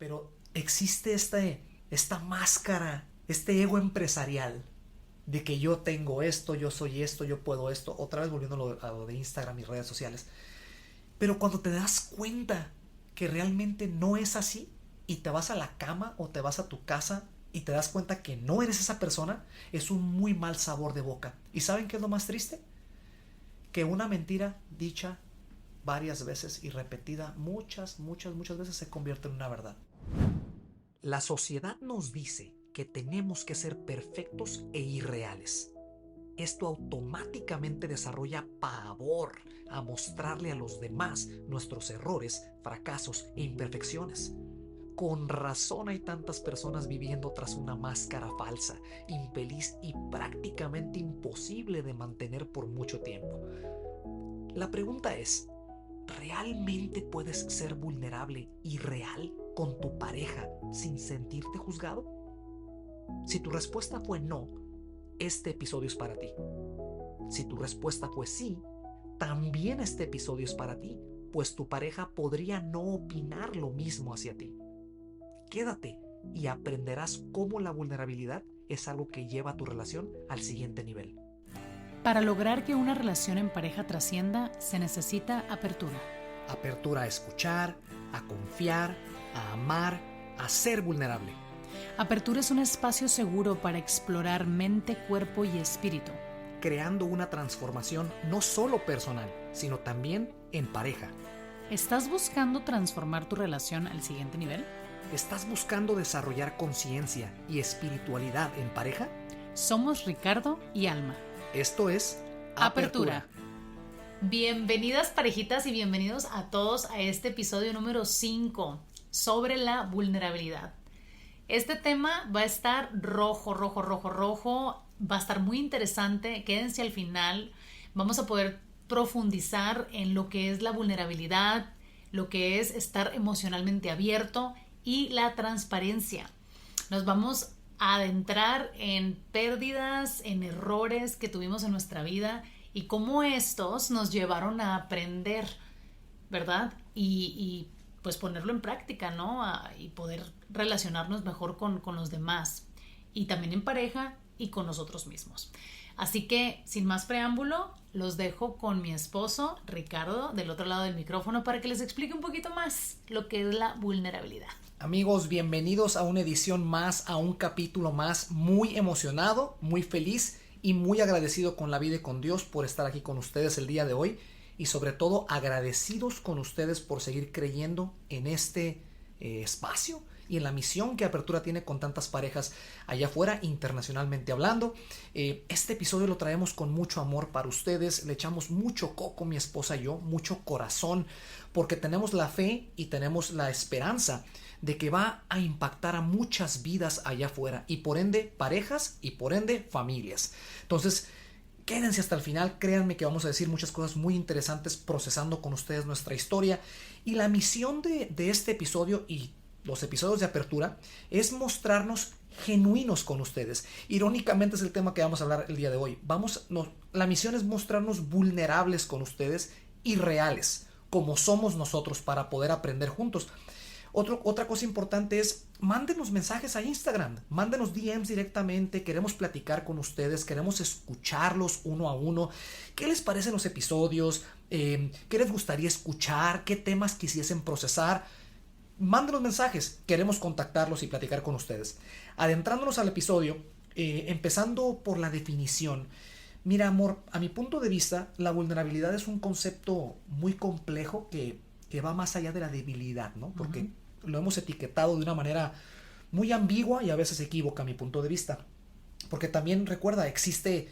Pero existe esta máscara, este ego empresarial de que yo tengo esto, yo soy esto, yo puedo esto. Otra vez volviendo a lo de Instagram y redes sociales. Pero cuando te das cuenta que realmente no es así y te vas a la cama o te vas a tu casa y te das cuenta que no eres esa persona, es un muy mal sabor de boca. ¿Y saben qué es lo más triste? Que una mentira dicha varias veces y repetida muchas veces se convierte en una verdad. La sociedad nos dice que tenemos que ser perfectos e irreales. Esto automáticamente desarrolla pavor a mostrarle a los demás nuestros errores, fracasos e imperfecciones. Con razón hay tantas personas viviendo tras una máscara falsa, infeliz y prácticamente imposible de mantener por mucho tiempo. La pregunta es, ¿realmente puedes ser vulnerable y real con tu pareja sin sentirte juzgado? Si tu respuesta fue no, este episodio es para ti. Si tu respuesta fue sí, también este episodio es para ti, pues tu pareja podría no opinar lo mismo hacia ti. Quédate y aprenderás cómo la vulnerabilidad es algo que lleva a tu relación al siguiente nivel. Para lograr que una relación en pareja trascienda, se necesita apertura. Apertura a escuchar, a confiar, a amar, a ser vulnerable. Apertura es un espacio seguro para explorar mente, cuerpo y espíritu, creando una transformación no solo personal, sino también en pareja. ¿Estás buscando transformar tu relación al siguiente nivel? ¿Estás buscando desarrollar conciencia y espiritualidad en pareja? Somos Ricardo y Alma. Esto es Apertura. Bienvenidas parejitas y bienvenidos a todos a este episodio número 5 sobre la vulnerabilidad. Este tema va a estar rojo, va a estar muy interesante, quédense al final, vamos a poder profundizar en lo que es la vulnerabilidad, lo que es estar emocionalmente abierto y la transparencia. Nos vamos a adentrar en pérdidas, en errores que tuvimos en nuestra vida y cómo estos nos llevaron a aprender, ¿verdad? Y pues ponerlo en práctica, ¿no? Y poder relacionarnos mejor con los demás y también en pareja y con nosotros mismos. Así que, sin más preámbulo, los dejo con mi esposo, Ricardo, del otro lado del micrófono para que les explique un poquito más lo que es la vulnerabilidad. Amigos, bienvenidos a una edición más, a un capítulo más, muy emocionado, muy feliz y muy agradecido con la vida y con Dios por estar aquí con ustedes el día de hoy. Y sobre todo agradecidos con ustedes por seguir creyendo en este espacio y en la misión que Apertura tiene con tantas parejas allá afuera, internacionalmente hablando. Este episodio lo traemos con mucho amor para ustedes, le echamos mucho coco mi esposa y yo, mucho corazón, porque tenemos la fe y tenemos la esperanza de que va a impactar a muchas vidas allá afuera y por ende parejas y por ende familias. Entonces, quédense hasta el final, créanme que vamos a decir muchas cosas muy interesantes procesando con ustedes nuestra historia. Y la misión de este episodio y los episodios de Apertura es mostrarnos genuinos con ustedes. Irónicamente es el tema que vamos a hablar el día de hoy. La misión es mostrarnos vulnerables con ustedes y reales, como somos nosotros para poder aprender juntos. Otra cosa importante es, mándenos mensajes a Instagram, mándenos DMs directamente, queremos platicar con ustedes, queremos escucharlos uno a uno. ¿Qué les parecen los episodios? ¿Qué les gustaría escuchar? ¿Qué temas quisiesen procesar? Mándenos mensajes, queremos contactarlos y platicar con ustedes. Adentrándonos al episodio, empezando por la definición. Mira, amor, a mi punto de vista, la vulnerabilidad es un concepto muy complejo que va más allá de la debilidad, ¿no? Porque lo hemos etiquetado de una manera muy ambigua y a veces equívoca a mi punto de vista. Porque también recuerda, existen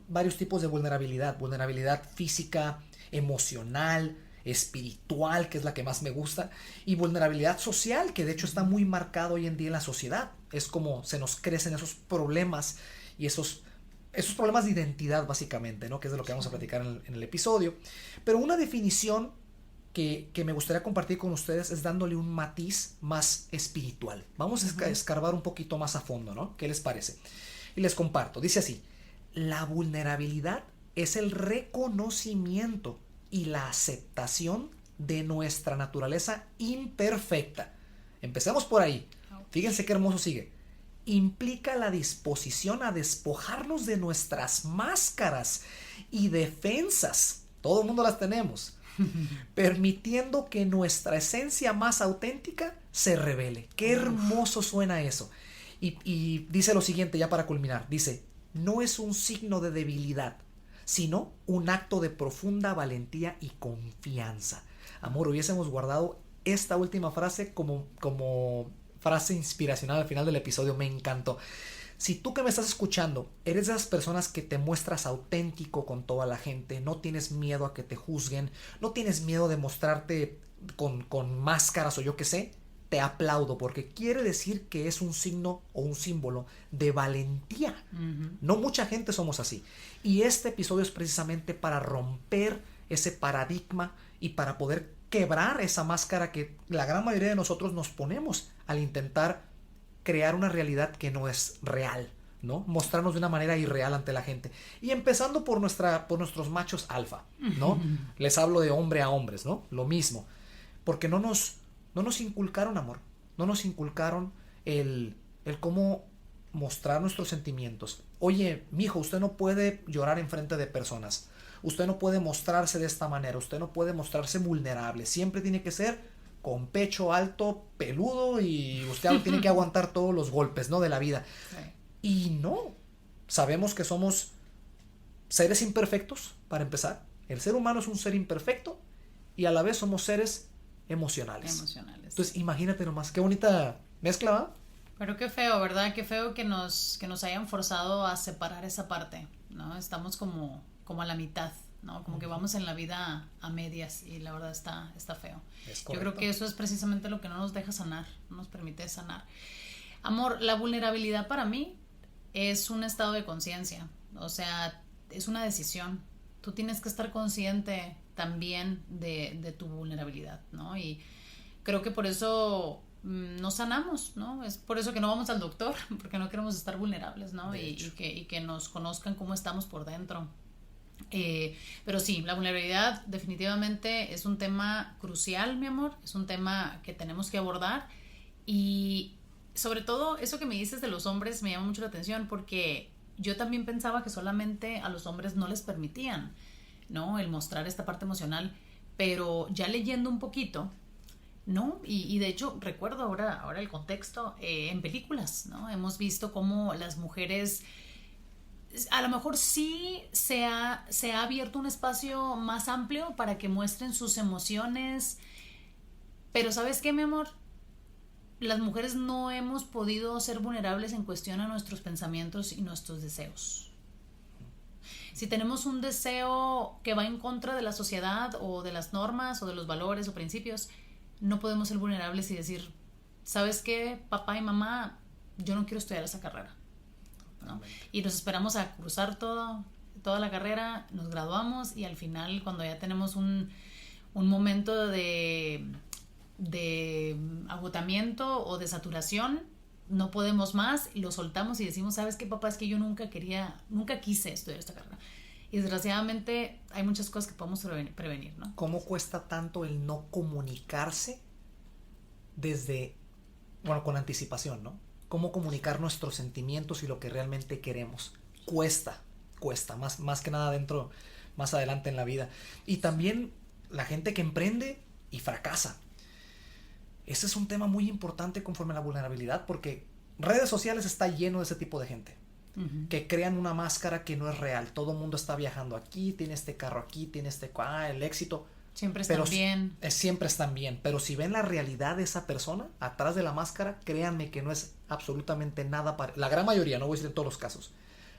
varios tipos de vulnerabilidad. Vulnerabilidad física, emocional, espiritual, que es la que más me gusta, y vulnerabilidad social, que de hecho está muy marcado hoy en día en la sociedad. Es como se nos crecen esos problemas y esos problemas de identidad básicamente, ¿no? Que es de lo que vamos a platicar en el episodio. Pero una definición que me gustaría compartir con ustedes es dándole un matiz más espiritual. Vamos a escarbar un poquito más a fondo, ¿no? ¿Qué les parece? Y les comparto. Dice así: la vulnerabilidad es el reconocimiento y la aceptación de nuestra naturaleza imperfecta, Empecemos por ahí. Fíjense qué hermoso sigue. Implica la disposición a despojarnos de nuestras máscaras y defensas. Todo el mundo las tenemos. Permitiendo que nuestra esencia más auténtica se revele. Qué hermoso suena eso. Y dice lo siguiente, ya para culminar. Dice, no es un signo de debilidad, sino un acto de profunda valentía y confianza. Amor, hubiésemos guardado esta última frase como frase inspiracional al final del episodio. Me encantó. Si tú que me estás escuchando eres de esas personas que te muestras auténtico con toda la gente, no tienes miedo a que te juzguen, no tienes miedo de mostrarte con máscaras o yo qué sé, te aplaudo, porque quiere decir que es un signo o un símbolo de valentía. No mucha gente somos así. Y este episodio es precisamente para romper ese paradigma y para poder quebrar esa máscara que la gran mayoría de nosotros nos ponemos al intentar crear una realidad que no es real, ¿no? Mostrarnos de una manera irreal ante la gente. Y empezando por nuestros machos alfa, ¿no? Les hablo de hombre a hombres, ¿no? Lo mismo. Porque no nos inculcaron amor. No nos inculcaron el cómo mostrar nuestros sentimientos. Oye, mijo, usted no puede llorar enfrente de personas. Usted no puede mostrarse de esta manera. Usted no puede mostrarse vulnerable. Siempre tiene que ser con pecho alto, peludo, y usted tiene que aguantar todos los golpes, ¿no? De la vida. Sí. Y no. Sabemos que somos seres imperfectos, para empezar. El ser humano es un ser imperfecto y a la vez somos seres emocionales. Entonces, imagínate nomás, qué bonita mezcla, ¿va? Pero qué feo, ¿verdad? Qué feo que nos hayan forzado a separar esa parte, ¿no? Estamos como a la mitad, ¿no? Como que vamos en la vida a medias y la verdad está feo. Yo creo que eso es precisamente lo que no nos deja sanar, no nos permite sanar. Amor, la vulnerabilidad para mí es un estado de conciencia, o sea, es una decisión. Tú tienes que estar consciente también de tu vulnerabilidad, ¿no? Y creo que por eso no sanamos, ¿no? Es por eso que no vamos al doctor, porque no queremos estar vulnerables, ¿no? Y que nos conozcan cómo estamos por dentro. Pero sí, la vulnerabilidad definitivamente es un tema crucial, mi amor, es un tema que tenemos que abordar. Y sobre todo eso que me dices de los hombres me llama mucho la atención, porque yo también pensaba que solamente a los hombres no les permitían, ¿no? El mostrar esta parte emocional, pero ya leyendo un poquito, ¿no? Y de hecho recuerdo ahora el contexto en películas, ¿no? Hemos visto cómo las mujeres, a lo mejor sí se ha abierto un espacio más amplio para que muestren sus emociones, pero ¿sabes qué, mi amor? Las mujeres no hemos podido ser vulnerables en cuestión a nuestros pensamientos y nuestros deseos. Si tenemos un deseo que va en contra de la sociedad o de las normas o de los valores o principios, no podemos ser vulnerables y decir, ¿sabes qué, papá y mamá? Yo no quiero estudiar esa carrera, ¿no? Y nos esperamos a cruzar toda la carrera, nos graduamos y al final, cuando ya tenemos un momento de agotamiento o de saturación, no podemos más y lo soltamos y decimos, ¿sabes qué, papá? Es que yo nunca quise estudiar esta carrera. Y desgraciadamente hay muchas cosas que podemos prevenir, ¿no? ¿Cómo cuesta tanto el no comunicarse con anticipación, ¿no? Cómo comunicar nuestros sentimientos y lo que realmente queremos. Cuesta, más que nada más adelante en la vida. Y también la gente que emprende y fracasa. Ese es un tema muy importante conforme a la vulnerabilidad, porque redes sociales está lleno de ese tipo de gente. Que crean una máscara que no es real. Todo el mundo está viajando aquí, tiene este carro aquí, tiene el éxito. Siempre están bien. Siempre están bien. Pero si ven la realidad de esa persona atrás de la máscara, créanme que no es absolutamente nada la gran mayoría, no voy a decir en todos los casos,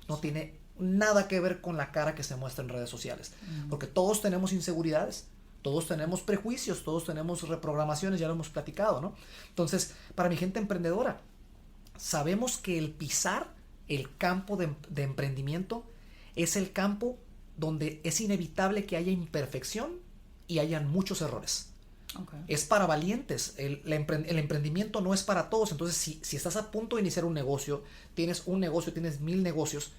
no tiene nada que ver con la cara que se muestra en redes sociales. Porque todos tenemos inseguridades, todos tenemos prejuicios, todos tenemos reprogramaciones, ya lo hemos platicado, ¿no? Entonces, para mi gente emprendedora, sabemos que el pisar el campo de emprendimiento es el campo donde es inevitable que haya imperfección y hayan muchos errores. Okay. Es para valientes. El emprendimiento no es para todos. Entonces, si estás a punto de iniciar un negocio, tienes 1000 negocios,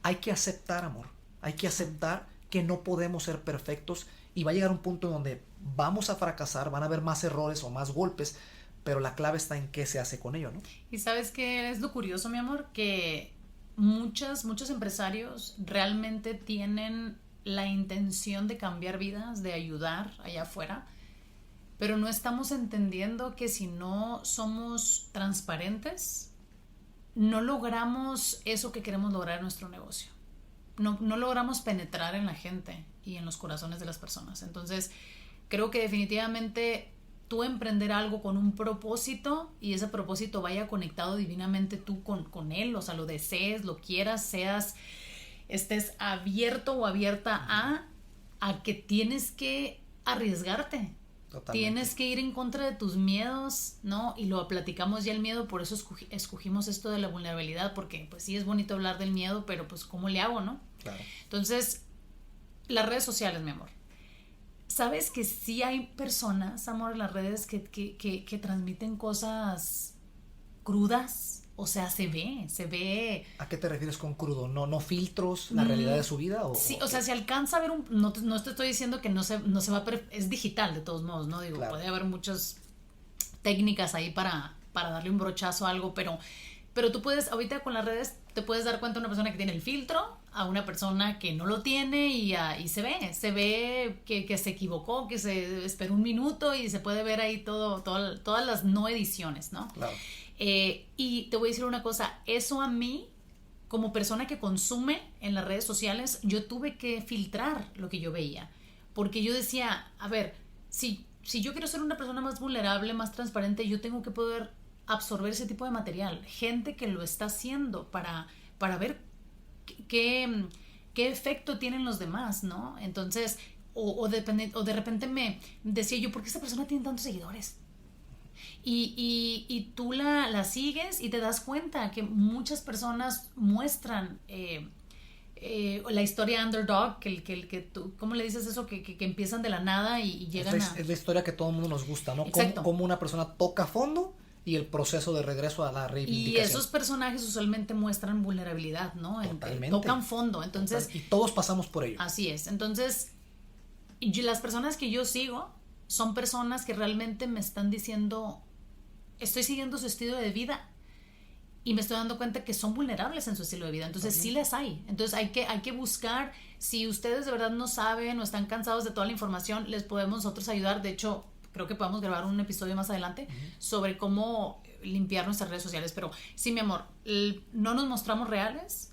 hay que aceptar, amor. Hay que aceptar que no podemos ser perfectos y va a llegar un punto donde vamos a fracasar, van a haber más errores o más golpes, pero la clave está en qué se hace con ello, ¿no? Y sabes qué es lo curioso, mi amor, que muchos empresarios realmente tienen la intención de cambiar vidas, de ayudar allá afuera, pero no estamos entendiendo que si no somos transparentes, no logramos eso que queremos lograr en nuestro negocio. No logramos penetrar en la gente y en los corazones de las personas. Entonces, creo que definitivamente tú emprender algo con un propósito y ese propósito vaya conectado divinamente tú con él, o sea, lo desees, lo quieras, estés abierto o abierta a que tienes que arriesgarte. Totalmente. Tienes que ir en contra de tus miedos, ¿no? Y lo platicamos ya el miedo, por eso escogimos esto de la vulnerabilidad, porque pues sí es bonito hablar del miedo, pero pues ¿cómo le hago, no? Claro. Entonces, las redes sociales, mi amor. ¿Sabes que sí hay personas, amor, en las redes que transmiten cosas crudas? O sea, se ve. ¿A qué te refieres con crudo? ¿No filtros la realidad de su vida? Sí, o sea, se alcanza a ver no te estoy diciendo que no se va a... Es digital, de todos modos, ¿no? Digo, claro. Puede haber muchas técnicas ahí para darle un brochazo a algo, pero tú puedes, ahorita con las redes, te puedes dar cuenta de una persona que tiene el filtro, a una persona que no lo tiene y se ve que se equivocó, que se esperó un minuto y se puede ver ahí todas las no ediciones, ¿no? Claro. Y te voy a decir una cosa, eso a mí, como persona que consume en las redes sociales, yo tuve que filtrar lo que yo veía, porque yo decía, a ver, si yo quiero ser una persona más vulnerable, más transparente, yo tengo que poder absorber ese tipo de material, gente que lo está haciendo para ver qué efecto tienen los demás, ¿no? Entonces, o de repente me decía yo, ¿por qué esta persona tiene tantos seguidores? Y tú la sigues y te das cuenta que muchas personas muestran la historia underdog, que tú, ¿cómo le dices eso? Que empiezan de la nada y llegan es la historia que todo el mundo nos gusta, ¿no? Cómo una persona toca fondo y el proceso de regreso a la reivindicación. Y esos personajes usualmente muestran vulnerabilidad, ¿no? Totalmente. Tocan fondo, entonces... Y todos pasamos por ello. Así es, entonces las personas que yo sigo son personas que realmente me están diciendo, estoy siguiendo su estilo de vida y me estoy dando cuenta que son vulnerables en su estilo de vida, entonces sí les hay, entonces hay que buscar, si ustedes de verdad no saben o están cansados de toda la información, les podemos nosotros ayudar, de hecho creo que podemos grabar un episodio más adelante sobre cómo limpiar nuestras redes sociales, pero sí, mi amor, no nos mostramos reales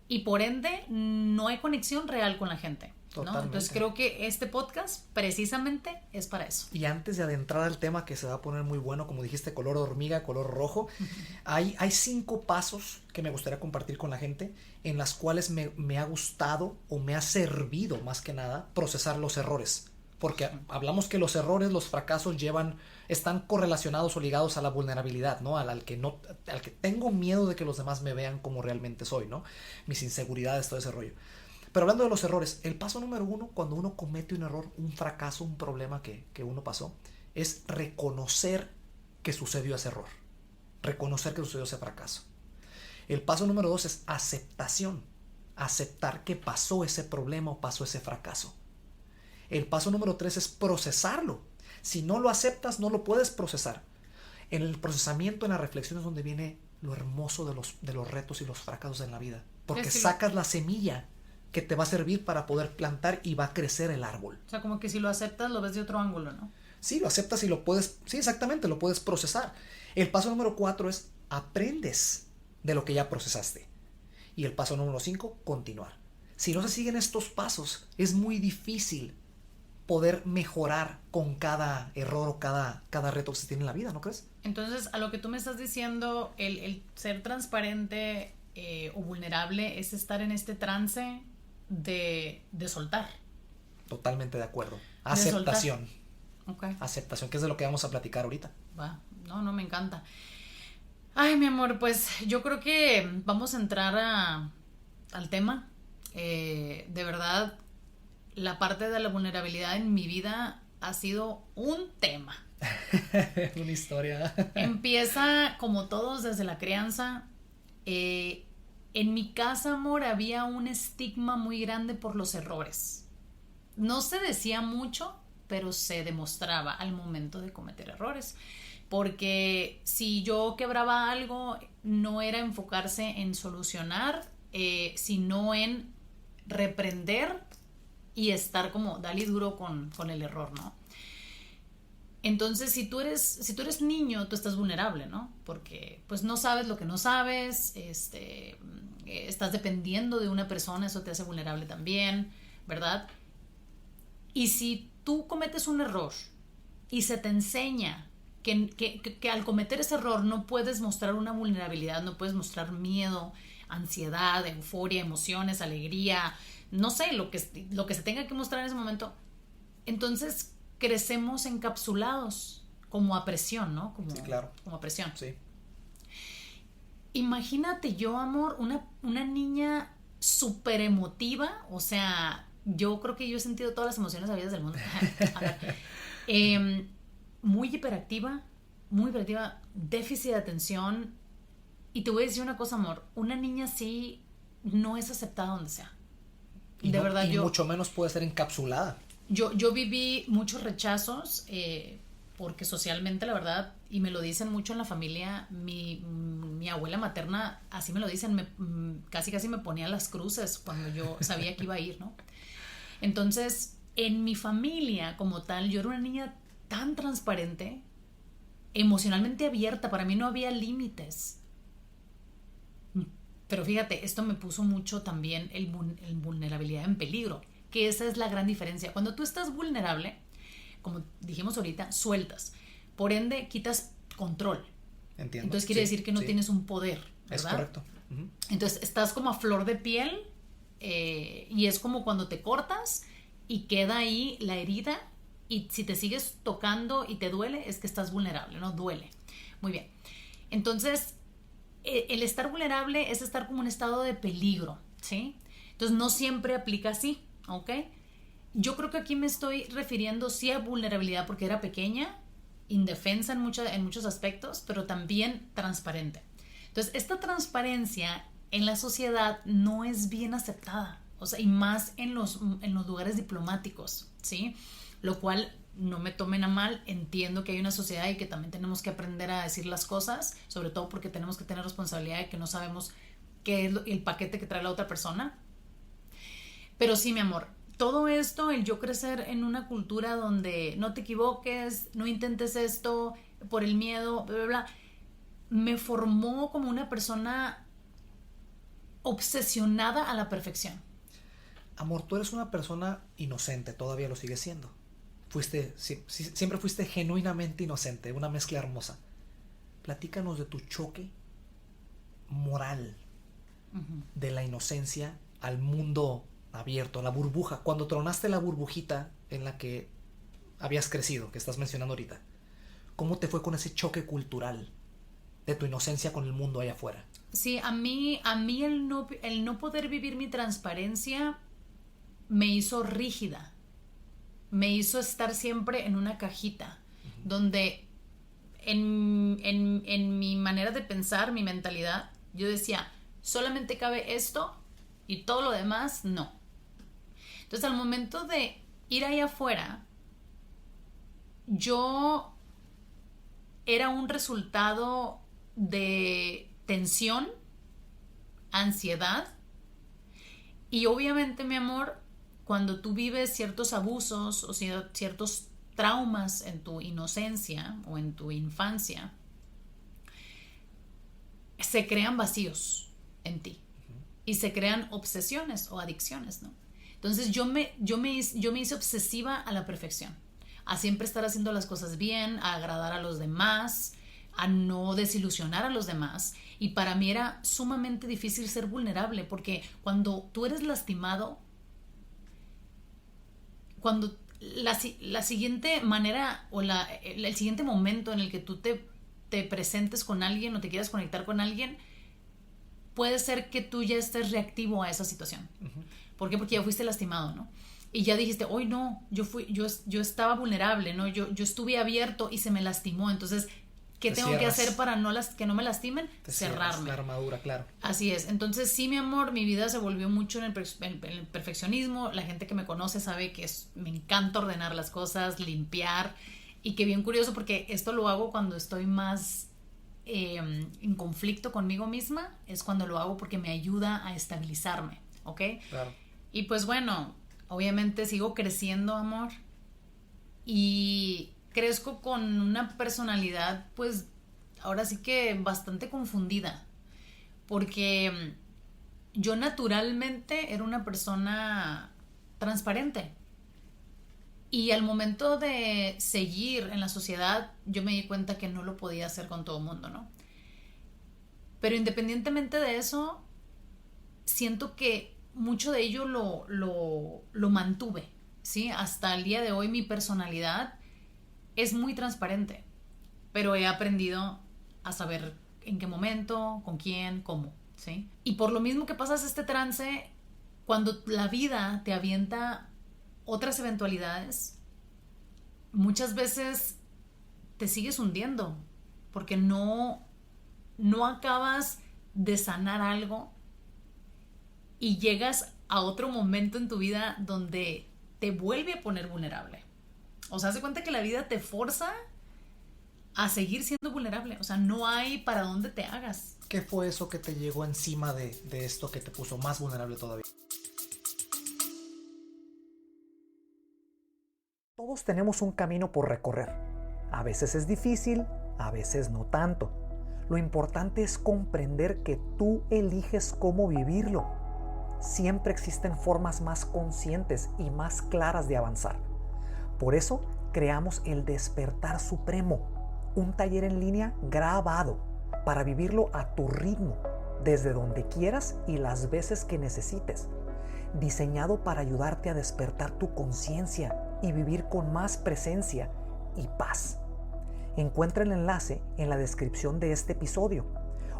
y por ende no hay conexión real con la gente, ¿no? Entonces creo que este podcast precisamente es para eso. Y antes de adentrar al tema que se va a poner muy bueno, como dijiste, color hormiga, color rojo, hay 5 pasos que me gustaría compartir con la gente en las cuales me ha gustado o me ha servido más que nada procesar los errores. Porque hablamos que los errores, los fracasos están correlacionados o ligados a la vulnerabilidad, ¿no? Al que tengo miedo de que los demás me vean como realmente soy, ¿no? Mis inseguridades, todo ese rollo. Pero hablando de los errores, el paso número 1, cuando uno comete un error, un fracaso, un problema que uno pasó, es reconocer que sucedió ese error. Reconocer que sucedió ese fracaso. El paso número 2 es aceptación. Aceptar que pasó ese problema o pasó ese fracaso. El paso número 3 es procesarlo. Si no lo aceptas, no lo puedes procesar. En el procesamiento, en la reflexión es donde viene lo hermoso de los retos y los fracasos en la vida. Porque sacas la semilla que te va a servir para poder plantar y va a crecer el árbol. O sea, como que si lo aceptas, lo ves de otro ángulo, ¿no? Sí, lo aceptas y lo puedes, sí, exactamente, lo puedes procesar. El paso número 4 es aprendes de lo que ya procesaste. Y el paso número 5, continuar. Si no se siguen estos pasos, es muy difícil poder mejorar con cada error o cada reto que se tiene en la vida, ¿no crees? Entonces, a lo que tú me estás diciendo, el ser transparente o vulnerable es estar en este trance de soltar. Totalmente de acuerdo. Aceptación. Okay. Aceptación, que es de lo que vamos a platicar ahorita. Va, no, me encanta. Ay, mi amor, pues yo creo que vamos a entrar al tema. De verdad, la parte de la vulnerabilidad en mi vida ha sido un tema. Una historia. Empieza, como todos, desde la crianza. En mi casa, amor, había un estigma muy grande por los errores. No se decía mucho, pero se demostraba al momento de cometer errores. porque si yo quebraba algo, no era enfocarse en solucionar, sino en reprender y estar como dale duro con el error, ¿no? Entonces, si tú eres niño, tú estás vulnerable, ¿no? Porque pues no sabes lo que no sabes, estás dependiendo de una persona, eso te hace vulnerable también, ¿verdad? Y si tú cometes un error y se te enseña que al cometer ese error no puedes mostrar una vulnerabilidad, no puedes mostrar miedo, ansiedad, euforia, emociones, alegría, no sé, lo que se tenga que mostrar en ese momento, entonces crecemos encapsulados como a presión, ¿no? Sí, claro. Como a presión. Sí. Imagínate yo, amor, una niña súper emotiva, o sea, yo creo que yo he sentido todas las emociones habidas del mundo. A ver, muy hiperactiva, déficit de atención. Y te voy a decir una cosa, amor, una niña así no es aceptada donde sea. Y de verdad, y mucho menos puede ser encapsulada. Yo viví muchos rechazos porque socialmente, la verdad, y me lo dicen mucho en la familia, mi abuela materna, así me lo dicen, casi me ponía las cruces cuando yo sabía que iba a ir, ¿no? Entonces, en mi familia como tal, yo era una niña tan transparente, emocionalmente abierta, para mí no había límites. Pero fíjate, esto me puso mucho también el vulnerabilidad en peligro, que esa es la gran diferencia. Cuando tú estás vulnerable, como dijimos ahorita, sueltas. Por ende, quitas control. Entiendo. Entonces quiere decir que no tienes un poder, ¿verdad? Es correcto. Uh-huh. Entonces estás como a flor de piel y es como cuando te cortas y queda ahí la herida y si te sigues tocando y te duele, es que estás vulnerable, ¿no? Duele. Muy bien. Entonces, el estar vulnerable es estar como en un estado de peligro, ¿sí? Entonces no siempre aplica así. ¿Ok? Yo creo que aquí me estoy refiriendo sí a vulnerabilidad porque era pequeña, indefensa en muchos aspectos, pero también transparente. Entonces, esta transparencia en la sociedad no es bien aceptada, o sea, y más en los lugares diplomáticos, ¿sí? Lo cual, no me tomen a mal, entiendo que hay una sociedad y que también tenemos que aprender a decir las cosas, sobre todo porque tenemos que tener responsabilidad de que no sabemos qué es el paquete que trae la otra persona. Pero sí, mi amor, todo esto, el yo crecer en una cultura donde no te equivoques, no intentes esto por el miedo, bla, bla, bla, me formó como una persona obsesionada a la perfección. Amor, tú eres una persona inocente, todavía lo sigues siendo. Siempre fuiste genuinamente inocente, una mezcla hermosa. Platícanos de tu choque moral, de la inocencia al mundo abierto, la burbuja, cuando tronaste la burbujita en la que habías crecido, que estás mencionando ahorita. ¿Cómo te fue con ese choque cultural de tu inocencia con el mundo allá afuera? Sí, a mí el no poder vivir mi transparencia me hizo rígida, me hizo estar siempre en una cajita, donde en mi manera de pensar, mi mentalidad, yo decía, solamente cabe esto y todo lo demás no. Entonces, al momento de ir ahí afuera, yo era un resultado de tensión, ansiedad y obviamente, mi amor, cuando tú vives ciertos abusos o ciertos traumas en tu inocencia o en tu infancia, se crean vacíos en ti y se crean obsesiones o adicciones, ¿no? Entonces yo me hice obsesiva a la perfección, a siempre estar haciendo las cosas bien, a agradar a los demás, a no desilusionar a los demás. Y para mí era sumamente difícil ser vulnerable, porque cuando tú eres lastimado, cuando la siguiente manera o el siguiente momento en el que tú te presentes con alguien o te quieras conectar con alguien, puede ser que tú ya estés reactivo a esa situación. ¿Por qué? Porque ya fuiste lastimado, ¿no? Y ya dijiste, hoy no, yo estaba vulnerable, ¿no? Yo estuve abierto y se me lastimó. Entonces, ¿qué tengo que hacer para que no me lastimen? Cerrarme. La armadura, claro. Así es. Entonces, sí, mi amor, mi vida se volvió mucho en el perfeccionismo. La gente que me conoce sabe que me encanta ordenar las cosas, limpiar. Y que bien curioso porque esto lo hago cuando estoy más en conflicto conmigo misma, es cuando lo hago porque me ayuda a estabilizarme, ¿ok? Claro. Y pues bueno, obviamente sigo creciendo, amor, y crezco con una personalidad, pues ahora sí que bastante confundida, porque yo naturalmente era una persona transparente. Y al momento de seguir en la sociedad, yo me di cuenta que no lo podía hacer con todo el mundo, ¿no? Pero independientemente de eso, siento que mucho de ello lo mantuve, ¿sí? Hasta el día de hoy mi personalidad es muy transparente, pero he aprendido a saber en qué momento, con quién, cómo, ¿sí? Y por lo mismo que pasas este trance, cuando la vida te avienta otras eventualidades, muchas veces te sigues hundiendo porque no acabas de sanar algo y llegas a otro momento en tu vida donde te vuelve a poner vulnerable. O sea, haz de cuenta que la vida te forza a seguir siendo vulnerable. O sea, no hay para dónde te hagas. ¿Qué fue eso que te llegó encima de esto que te puso más vulnerable todavía? Todos tenemos un camino por recorrer. A veces es difícil, a veces no tanto. Lo importante es comprender que tú eliges cómo vivirlo. Siempre existen formas más conscientes y más claras de avanzar. Por eso creamos el Despertar Supremo, un taller en línea grabado para vivirlo a tu ritmo, desde donde quieras y las veces que necesites. Diseñado para ayudarte a despertar tu conciencia y vivir con más presencia y paz. Encuentra el enlace en la descripción de este episodio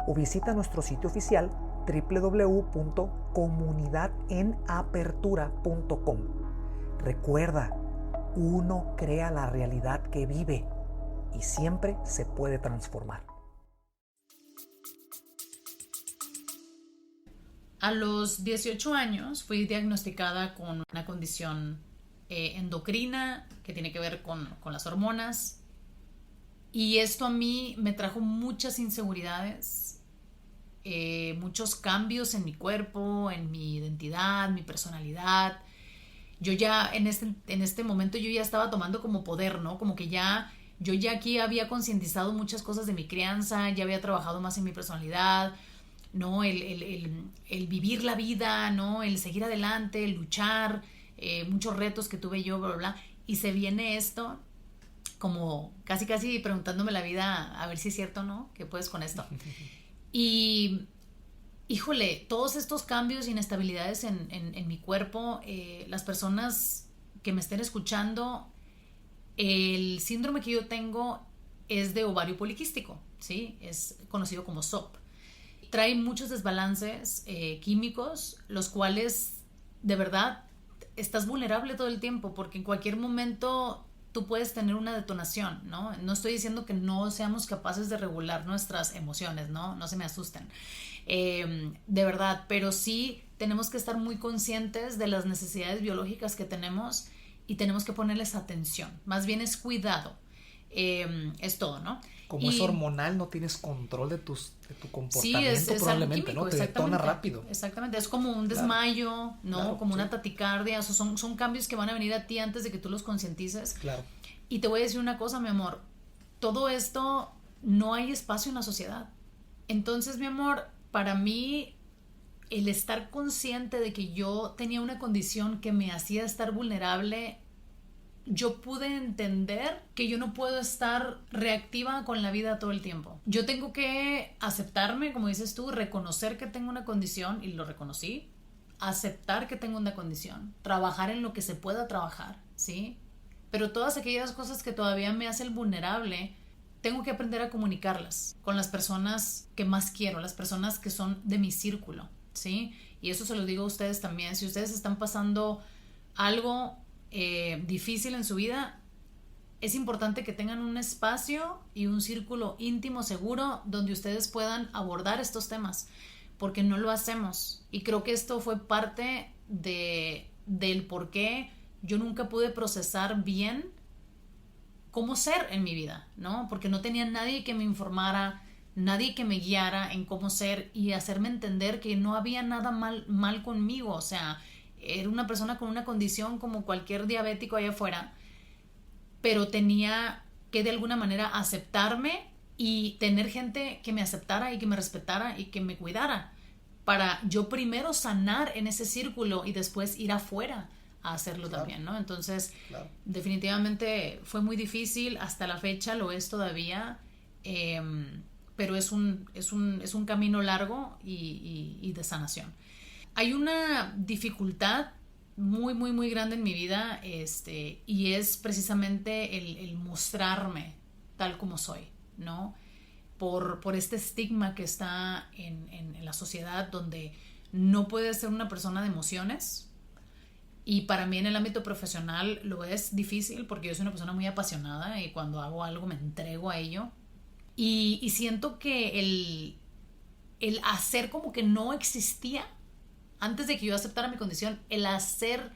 o visita nuestro sitio oficial www.comunidadenapertura.com. Recuerda, uno crea la realidad que vive y siempre se puede transformar. A los 18 años fui diagnosticada con una condición endocrina que tiene que ver con las hormonas, y esto a mí me trajo muchas inseguridades, muchos cambios en mi cuerpo, en mi identidad, mi personalidad. Yo ya en este momento yo ya estaba tomando como poder, ¿no? Como que yo ya aquí había concientizado muchas cosas de mi crianza, ya había trabajado más en mi personalidad, ¿no? El vivir la vida, ¿no? El seguir adelante, el luchar, muchos retos que tuve yo, bla, bla, bla. Y se viene esto como casi preguntándome la vida a ver si es cierto o no, que puedes con esto. Y híjole, todos estos cambios e inestabilidades en mi cuerpo, las personas que me estén escuchando, el síndrome que yo tengo es de ovario poliquístico, ¿sí? Es conocido como SOP. Trae muchos desbalances químicos, los cuales de verdad estás vulnerable todo el tiempo, porque en cualquier momento tú puedes tener una detonación, ¿no? No estoy diciendo que no seamos capaces de regular nuestras emociones, ¿no? No se me asusten. De verdad, pero sí tenemos que estar muy conscientes de las necesidades biológicas que tenemos y tenemos que ponerles atención. Más bien es cuidado. Es todo, ¿no? Como es hormonal, no tienes control de tu comportamiento, es probablemente, químico, ¿no? Te detona rápido. Exactamente, es como un desmayo, ¿no? Claro, como sí. una taticardia, son cambios que van a venir a ti antes de que tú los concientices. Claro. Y te voy a decir una cosa, mi amor, todo esto no hay espacio en la sociedad. Entonces, mi amor, para mí el estar consciente de que yo tenía una condición que me hacía estar vulnerable, yo pude entender que yo no puedo estar reactiva con la vida todo el tiempo. Yo tengo que aceptarme, como dices tú, reconocer que tengo una condición, y lo reconocí, aceptar que tengo una condición, trabajar en lo que se pueda trabajar, ¿sí? Pero todas aquellas cosas que todavía me hacen vulnerable, tengo que aprender a comunicarlas con las personas que más quiero, las personas que son de mi círculo, ¿sí? Y eso se lo digo a ustedes también. Si ustedes están pasando algo difícil en su vida, es importante que tengan un espacio y un círculo íntimo seguro donde ustedes puedan abordar estos temas, porque no lo hacemos. Y creo que esto fue parte del por qué yo nunca pude procesar bien cómo ser en mi vida, ¿no? Porque no tenía nadie que me informara, nadie que me guiara en cómo ser y hacerme entender que no había nada mal conmigo. O sea, era una persona con una condición como cualquier diabético allá afuera, pero tenía que de alguna manera aceptarme y tener gente que me aceptara y que me respetara y que me cuidara, para yo primero sanar en ese círculo y después ir afuera a hacerlo también, ¿no? Entonces, definitivamente fue muy difícil, hasta la fecha lo es todavía, pero es un camino largo y de sanación. Hay una dificultad muy, muy, muy grande en mi vida, y es precisamente el mostrarme tal como soy, ¿no? Por este estigma que está en la sociedad, donde no puedes ser una persona de emociones. Y para mí en el ámbito profesional lo es difícil, porque yo soy una persona muy apasionada y cuando hago algo me entrego a ello. Y siento que el hacer como que no existía, antes de que yo aceptara mi condición, el hacer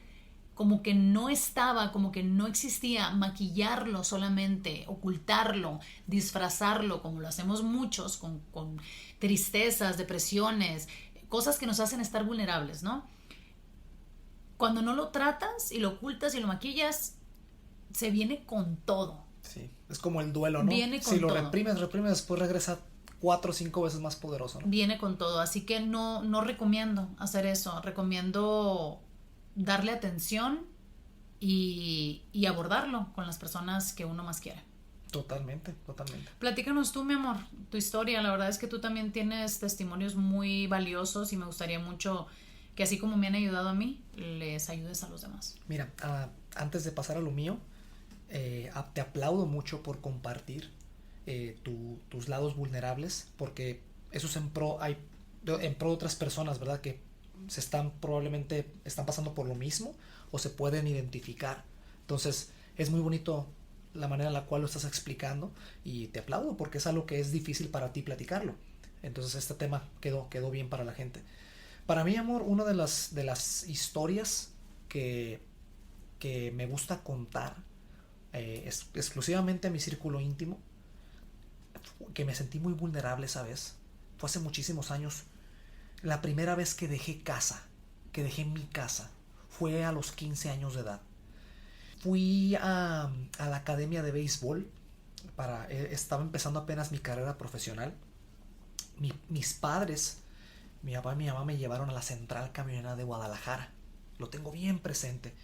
como que no estaba, como que no existía, maquillarlo solamente, ocultarlo, disfrazarlo, como lo hacemos muchos, con tristezas, depresiones, cosas que nos hacen estar vulnerables, ¿no? Cuando no lo tratas y lo ocultas y lo maquillas, se viene con todo. Sí, es como el duelo, ¿no? Viene con si lo todo. reprimes, después regresa 4 o 5 veces más poderoso, ¿no? Viene con todo, así que no recomiendo hacer eso. Recomiendo darle atención y abordarlo con las personas que uno más quiere. Totalmente. Platícanos tú, mi amor, tu historia. La verdad es que tú también tienes testimonios muy valiosos y me gustaría mucho que, así como me han ayudado a mí, les ayudes a los demás. Mira, antes de pasar a lo mío, te aplaudo mucho por compartir tus lados vulnerables, porque eso es en pro de otras personas, ¿verdad? Que probablemente están pasando por lo mismo o se pueden identificar. Entonces es muy bonito la manera en la cual lo estás explicando y te aplaudo, porque es algo que es difícil para ti platicarlo. Entonces este tema quedó bien para la gente. Para mí, amor, una de las historias que me gusta contar exclusivamente a mi círculo íntimo, que me sentí muy vulnerable esa vez, fue hace muchísimos años. La primera vez que dejé mi casa, fue a los 15 años de edad. Fui a la academia de béisbol, estaba empezando apenas mi carrera profesional. Mis padres, mi papá y mi mamá, me llevaron a la central camionera de Guadalajara. Lo tengo bien presente.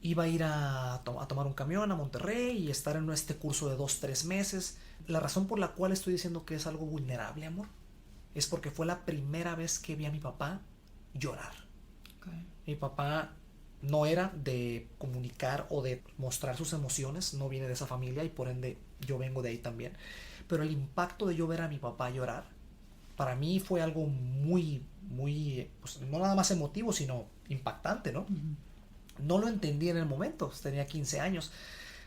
Iba a ir a tomar un camión a Monterrey y estar en este curso de 2-3 meses. La razón por la cual estoy diciendo que es algo vulnerable, amor, es porque fue la primera vez que vi a mi papá llorar. Okay. Mi papá no era de comunicar o de mostrar sus emociones, no viene de esa familia y por ende yo vengo de ahí también. Pero el impacto de yo ver a mi papá llorar, para mí fue algo muy, muy, pues, no nada más emotivo, sino impactante, ¿no? Uh-huh. No lo entendí en el momento, tenía 15 años.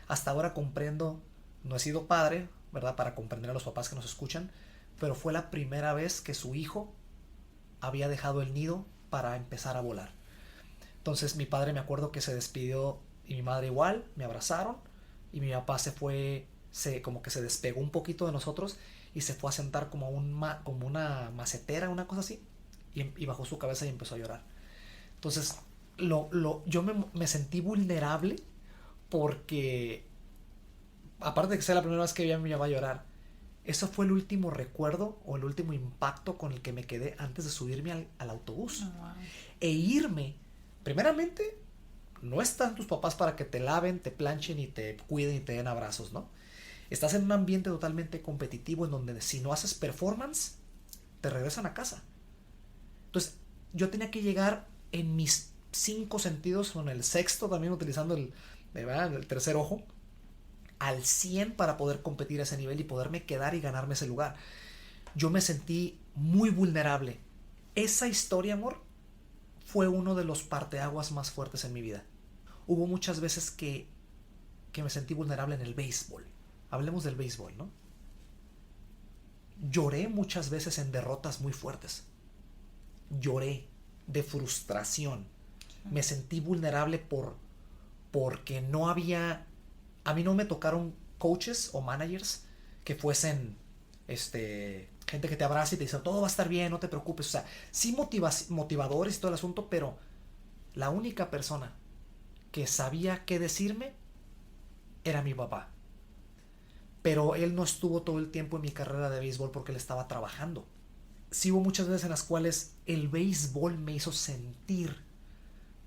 Hasta ahora comprendo, no he sido padre, ¿verdad? Para comprender a los papás que nos escuchan, pero fue la primera vez que su hijo había dejado el nido para empezar a volar. Entonces mi padre, me acuerdo que se despidió y mi madre igual, me abrazaron y mi papá como que se despegó un poquito de nosotros y se fue a sentar como una macetera, una cosa así, y bajó su cabeza y empezó a llorar. Entonces yo me sentí vulnerable porque, aparte de que sea la primera vez que vi a mi mamá llorar, eso fue el último recuerdo o el último impacto con el que me quedé antes de subirme al autobús. Oh, wow. E irme. Primeramente, no están tus papás para que te laven, te planchen y te cuiden y te den abrazos, ¿no? Estás en un ambiente totalmente competitivo en donde si no haces performance, te regresan a casa. Entonces, yo tenía que llegar en mis 5 sentidos, con el sexto también utilizando el tercer ojo, al 100 para poder competir a ese nivel y poderme quedar y ganarme ese lugar. Yo me sentí muy vulnerable. Esa historia, amor, fue uno de los parteaguas más fuertes en mi vida. Hubo muchas veces que me sentí vulnerable en el béisbol. Hablemos del béisbol, ¿no? Lloré muchas veces en derrotas muy fuertes. Lloré de frustración. Me sentí vulnerable porque no había A mí no me tocaron coaches o managers que fuesen gente que te abraza y te dice todo va a estar bien, no te preocupes. O sea, sí motivadores y todo el asunto, pero la única persona que sabía qué decirme era mi papá. Pero él no estuvo todo el tiempo en mi carrera de béisbol porque él estaba trabajando. Sí hubo muchas veces en las cuales el béisbol me hizo sentir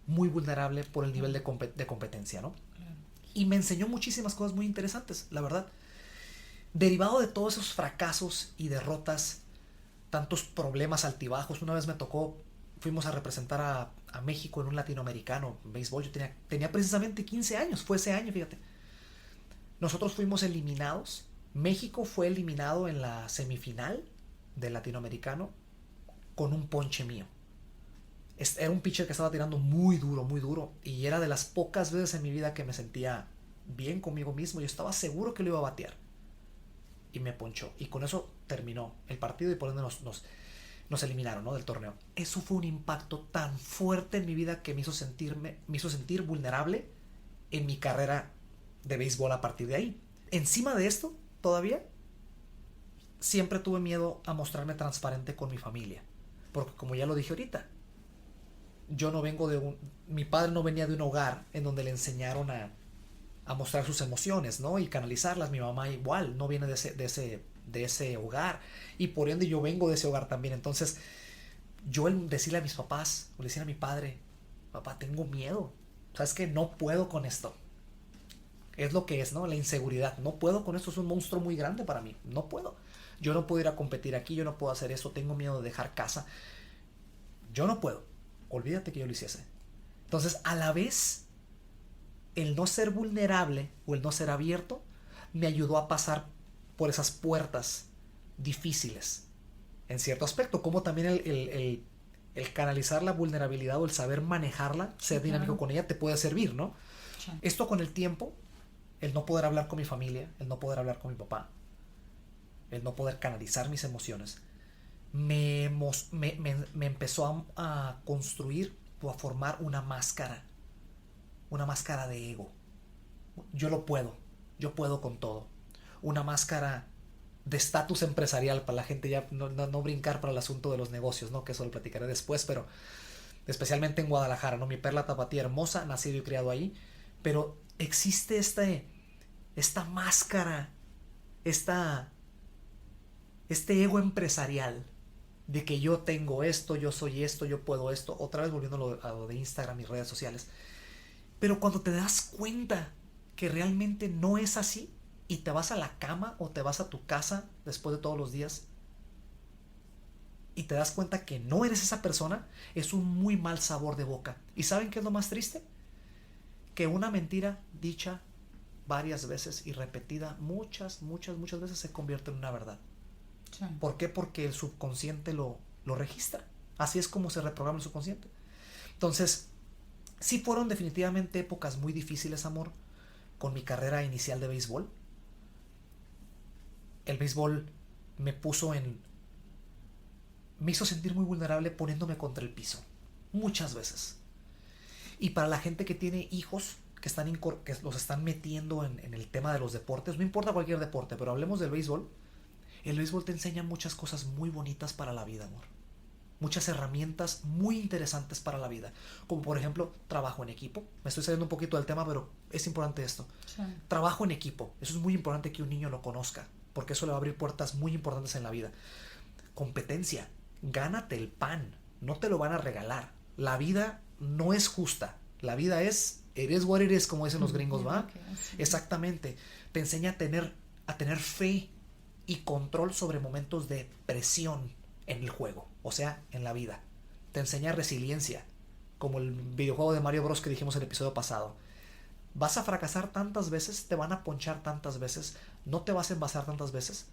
muy vulnerable por el nivel de competencia, ¿no? Y me enseñó muchísimas cosas muy interesantes, la verdad. Derivado de todos esos fracasos y derrotas, tantos problemas altibajos, una vez me tocó, fuimos a representar a México en un latinoamericano en béisbol. Yo tenía precisamente 15 años, fue ese año, fíjate. Nosotros fuimos eliminados. México fue eliminado en la semifinal del latinoamericano con un ponche mío. Era un pitcher que estaba tirando muy duro, y era de las pocas veces en mi vida que me sentía bien conmigo mismo. Yo estaba seguro que lo iba a batear y me ponchó, y con eso terminó el partido y por ende nos eliminaron, ¿no?, del torneo. Eso fue un impacto tan fuerte en mi vida que me hizo sentir vulnerable en mi carrera de béisbol a partir de ahí. Encima de esto, todavía siempre tuve miedo a mostrarme transparente con mi familia, porque como ya lo dije ahorita, yo no vengo mi padre no venía de un hogar en donde le enseñaron a mostrar sus emociones, ¿no?, y canalizarlas. Mi mamá igual no viene de ese hogar, y por ende yo vengo de ese hogar también. Entonces yo el decirle a mis papás, o decirle a mi padre, papá, tengo miedo, sabes que no puedo con esto, es lo que es, ¿no?, la inseguridad, no puedo con esto, es un monstruo muy grande para mí, no puedo, yo no puedo ir a competir aquí, yo no puedo hacer eso, tengo miedo de dejar casa, yo no puedo, olvídate que yo lo hiciese. Entonces, a la vez, el no ser vulnerable o el no ser abierto me ayudó a pasar por esas puertas difíciles en cierto aspecto, como también el canalizar la vulnerabilidad o el saber manejarla, ser dinámico con ella, te puede servir, ¿no? Sí. Esto con el tiempo, el no poder hablar con mi familia, el no poder hablar con mi papá, el no poder canalizar mis emociones, me empezó a construir o a formar una máscara de ego. Yo puedo con todo. Una máscara de estatus empresarial para la gente, ya no brincar para el asunto de los negocios, ¿no?, que eso lo platicaré después, pero especialmente en Guadalajara, ¿no?, mi perla tapatía hermosa, nacido y criado ahí, pero existe esta máscara, este ego empresarial de que yo tengo esto, yo soy esto, yo puedo esto, otra vez volviendo a lo de Instagram y redes sociales. Pero cuando te das cuenta que realmente no es así, y te vas a la cama o te vas a tu casa después de todos los días y te das cuenta que no eres esa persona, es un muy mal sabor de boca. ¿Y saben qué es lo más triste? Que una mentira dicha varias veces y repetida muchas veces se convierte en una verdad. Sí. ¿Por qué? Porque el subconsciente lo registra. Así es como se reprograma el subconsciente. Entonces, sí fueron definitivamente épocas muy difíciles, amor, con mi carrera inicial de béisbol. El béisbol me hizo sentir muy vulnerable poniéndome contra el piso, muchas veces. Y para la gente que tiene hijos que los están metiendo en el tema de los deportes, no importa cualquier deporte, pero hablemos del béisbol, el béisbol te enseña muchas cosas muy bonitas para la vida, amor. Muchas herramientas muy interesantes para la vida, como por ejemplo trabajo en equipo. Me estoy saliendo un poquito del tema, pero es importante esto. Sí. Trabajo en equipo, eso es muy importante que un niño lo conozca, porque eso le va a abrir puertas muy importantes en la vida. Competencia, gánate el pan, no te lo van a regalar. La vida no es justa, la vida es it is what it is, como dicen los gringos, ¿va? Okay, exactamente, te enseña a tener fe y control sobre momentos de presión en el juego, o sea, en la vida. Te enseña resiliencia, como el videojuego de Mario Bros que dijimos en el episodio pasado. Vas a fracasar tantas veces, te van a ponchar tantas veces, no te vas a envasar tantas veces,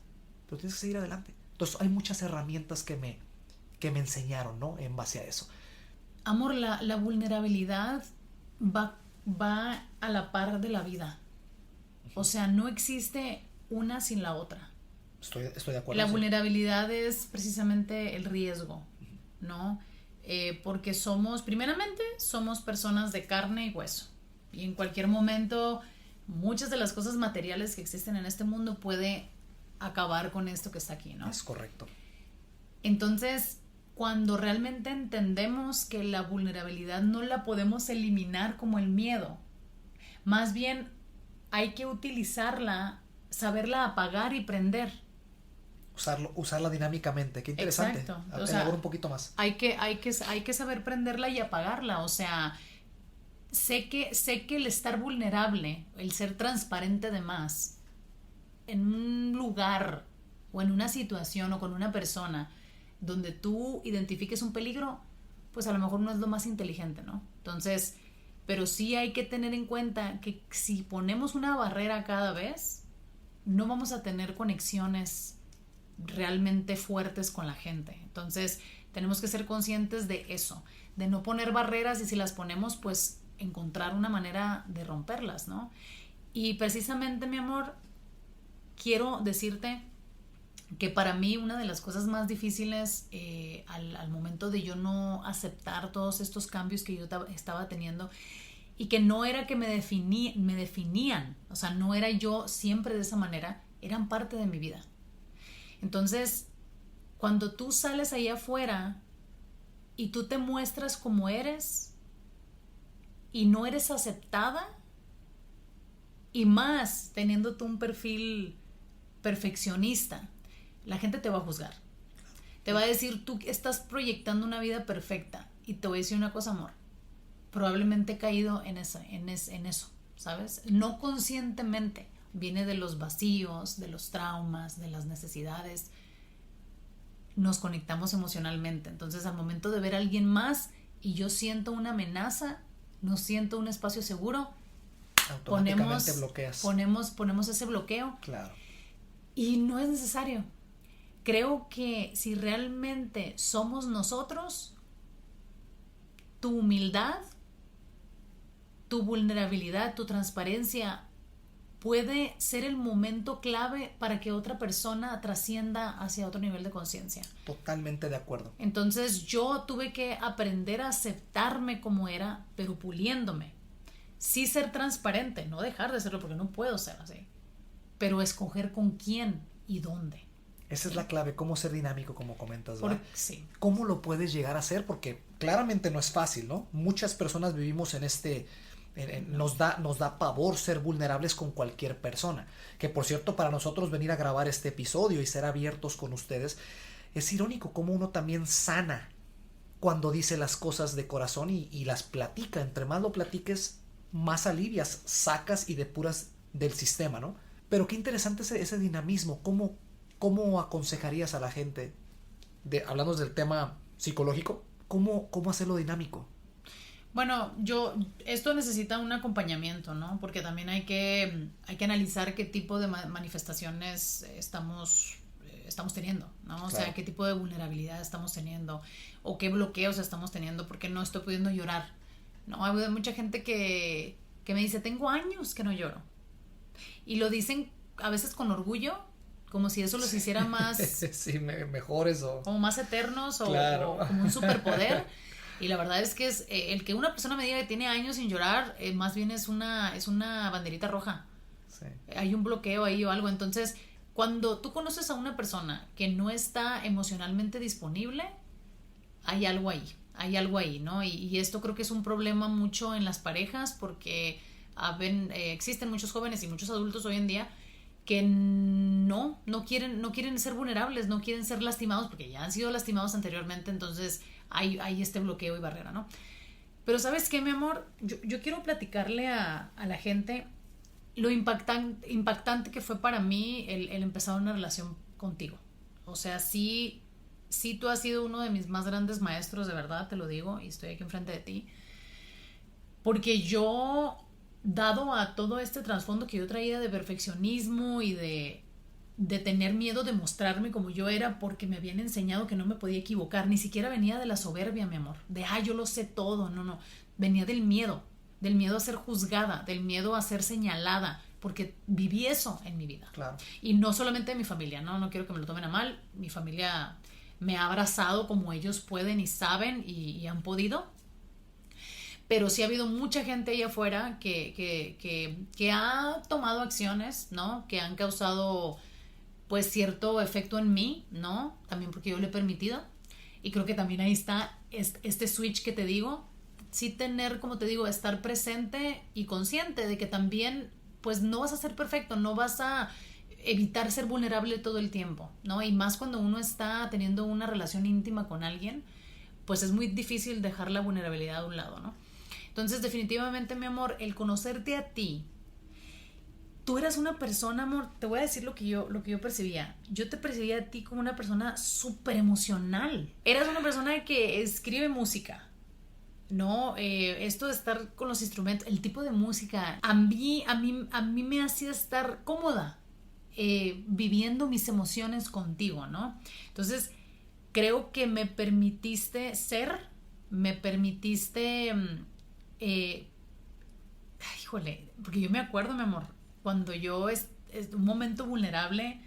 pero tienes que seguir adelante. Entonces hay muchas herramientas que me enseñaron, ¿no?, en base a eso. Amor, la vulnerabilidad va a la par de la vida. O sea, no existe una sin la otra. Estoy de acuerdo. La vulnerabilidad es precisamente el riesgo, ¿no? Porque primeramente somos personas de carne y hueso. Y en cualquier momento muchas de las cosas materiales que existen en este mundo puede acabar con esto que está aquí, ¿no? Es correcto. Entonces, cuando realmente entendemos que la vulnerabilidad no la podemos eliminar como el miedo, más bien hay que utilizarla, saberla apagar y prender. Usarla dinámicamente. Qué interesante. Exacto. Elabora un poquito más. Hay que saber prenderla y apagarla. O sea, sé que el estar vulnerable, el ser transparente de más en un lugar o en una situación o con una persona donde tú identifiques un peligro, pues a lo mejor no es lo más inteligente, ¿no? Entonces, pero sí hay que tener en cuenta que si ponemos una barrera cada vez, no vamos a tener conexiones realmente fuertes con la gente. Entonces, tenemos que ser conscientes de eso, de no poner barreras, y si las ponemos, pues encontrar una manera de romperlas, ¿no? Y precisamente, mi amor, quiero decirte que para mí una de las cosas más difíciles al momento de yo no aceptar todos estos cambios que yo estaba teniendo, y que no era que me definían, o sea, no era yo siempre de esa manera, eran parte de mi vida. Entonces, cuando tú sales ahí afuera y tú te muestras como eres y no eres aceptada, y más teniendo tú un perfil perfeccionista, la gente te va a juzgar. Te va a decir, tú estás proyectando una vida perfecta. Y te voy a decir una cosa, amor, probablemente he caído en eso, ¿sabes? No conscientemente. Viene de los vacíos, de los traumas, de las necesidades. Nos conectamos emocionalmente. Entonces, al momento de ver a alguien más y yo siento una amenaza, no siento un espacio seguro, automáticamente bloqueas. Ponemos ese bloqueo. Claro. Y no es necesario. Creo que si realmente somos nosotros, tu humildad, tu vulnerabilidad, tu transparencia puede ser el momento clave para que otra persona trascienda hacia otro nivel de conciencia. Totalmente de acuerdo. Entonces yo tuve que aprender a aceptarme como era, pero puliéndome. Sí ser transparente, no dejar de serlo porque no puedo ser así, pero escoger con quién y dónde. Esa es la clave, cómo ser dinámico, como comentas, ¿verdad? Sí. ¿Cómo lo puedes llegar a hacer? Porque claramente no es fácil, ¿no? Muchas personas vivimos en nos da pavor ser vulnerables con cualquier persona. Que por cierto, para nosotros venir a grabar este episodio y ser abiertos con ustedes, es irónico cómo uno también sana cuando dice las cosas de corazón y las platica. Entre más lo platiques, más alivias, sacas y depuras del sistema, ¿no? Pero qué interesante ese dinamismo. ¿Cómo aconsejarías a la gente, hablando del tema psicológico, cómo hacerlo dinámico? Bueno, esto necesita un acompañamiento, ¿no? Porque también hay que analizar qué tipo de manifestaciones estamos teniendo, ¿no? Claro. O sea, qué tipo de vulnerabilidad estamos teniendo o qué bloqueos estamos teniendo, porque no estoy pudiendo llorar, ¿no? Hay mucha gente que me dice, tengo años que no lloro. Y lo dicen a veces con orgullo, como si eso los hiciera más... sí, mejores o... como más eternos claro. o como un superpoder. Y la verdad es que el que una persona me diga que tiene años sin llorar, más bien es una banderita roja. Sí. Hay un bloqueo ahí o algo. Entonces, cuando tú conoces a una persona que no está emocionalmente disponible, hay algo ahí, ¿no? Y esto creo que es un problema mucho en las parejas, porque existen muchos jóvenes y muchos adultos hoy en día que no quieren ser vulnerables, no quieren ser lastimados porque ya han sido lastimados anteriormente. Entonces hay este bloqueo y barrera, ¿no? Pero ¿sabes qué, mi amor? Yo quiero platicarle a la gente lo impactante que fue para mí el empezar una relación contigo. O sea, sí tú has sido uno de mis más grandes maestros, de verdad, te lo digo, y estoy aquí enfrente de ti. Porque yo, dado a todo este trasfondo que yo traía de perfeccionismo y de tener miedo de mostrarme como yo era, porque me habían enseñado que no me podía equivocar, ni siquiera venía de la soberbia, mi amor, de yo lo sé todo, no, venía del miedo a ser juzgada, del miedo a ser señalada, porque viví eso en mi vida. Claro. Y no solamente de mi familia, no quiero que me lo tomen a mal, mi familia me ha abrazado como ellos pueden y saben y han podido. pero sí ha habido mucha gente allá afuera que ha tomado acciones, ¿no? Que han causado pues cierto efecto en mí, ¿no? También porque yo lo he permitido. Y creo que también ahí está este switch que te digo. Sí tener, como te digo, estar presente y consciente de que también pues no vas a ser perfecto, no vas a evitar ser vulnerable todo el tiempo, ¿no? Y más cuando uno está teniendo una relación íntima con alguien, pues es muy difícil dejar la vulnerabilidad a un lado, ¿no? Entonces, definitivamente, mi amor, el conocerte a ti, tú eras una persona, amor, te voy a decir lo que yo percibía. Yo te percibía a ti como una persona súper emocional. Eras una persona que escribe música, ¿no? Esto de estar con los instrumentos, el tipo de música, a mí me hacía estar cómoda viviendo mis emociones contigo, ¿no? Entonces, creo que me permitiste ser, me permitiste... híjole, porque yo me acuerdo, mi amor, cuando yo es un momento vulnerable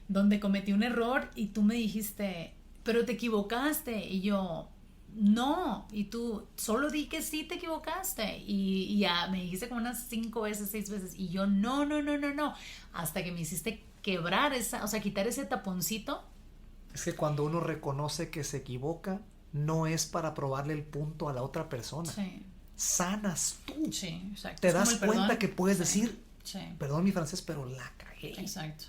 donde cometí un error y tú me dijiste, pero te equivocaste, y yo, no, y tú, solo di que sí te equivocaste, y ya me dijiste como unas 5 veces, 6 veces, y yo, no, hasta que me hiciste quebrar esa, o sea, quitar ese taponcito. Es que cuando uno reconoce que se equivoca, no es para probarle el punto a la otra persona. Sí. Sanas tú. Sí, exacto. Te das cuenta que puedes decir, sí, perdón mi francés, pero la cagué. Exacto.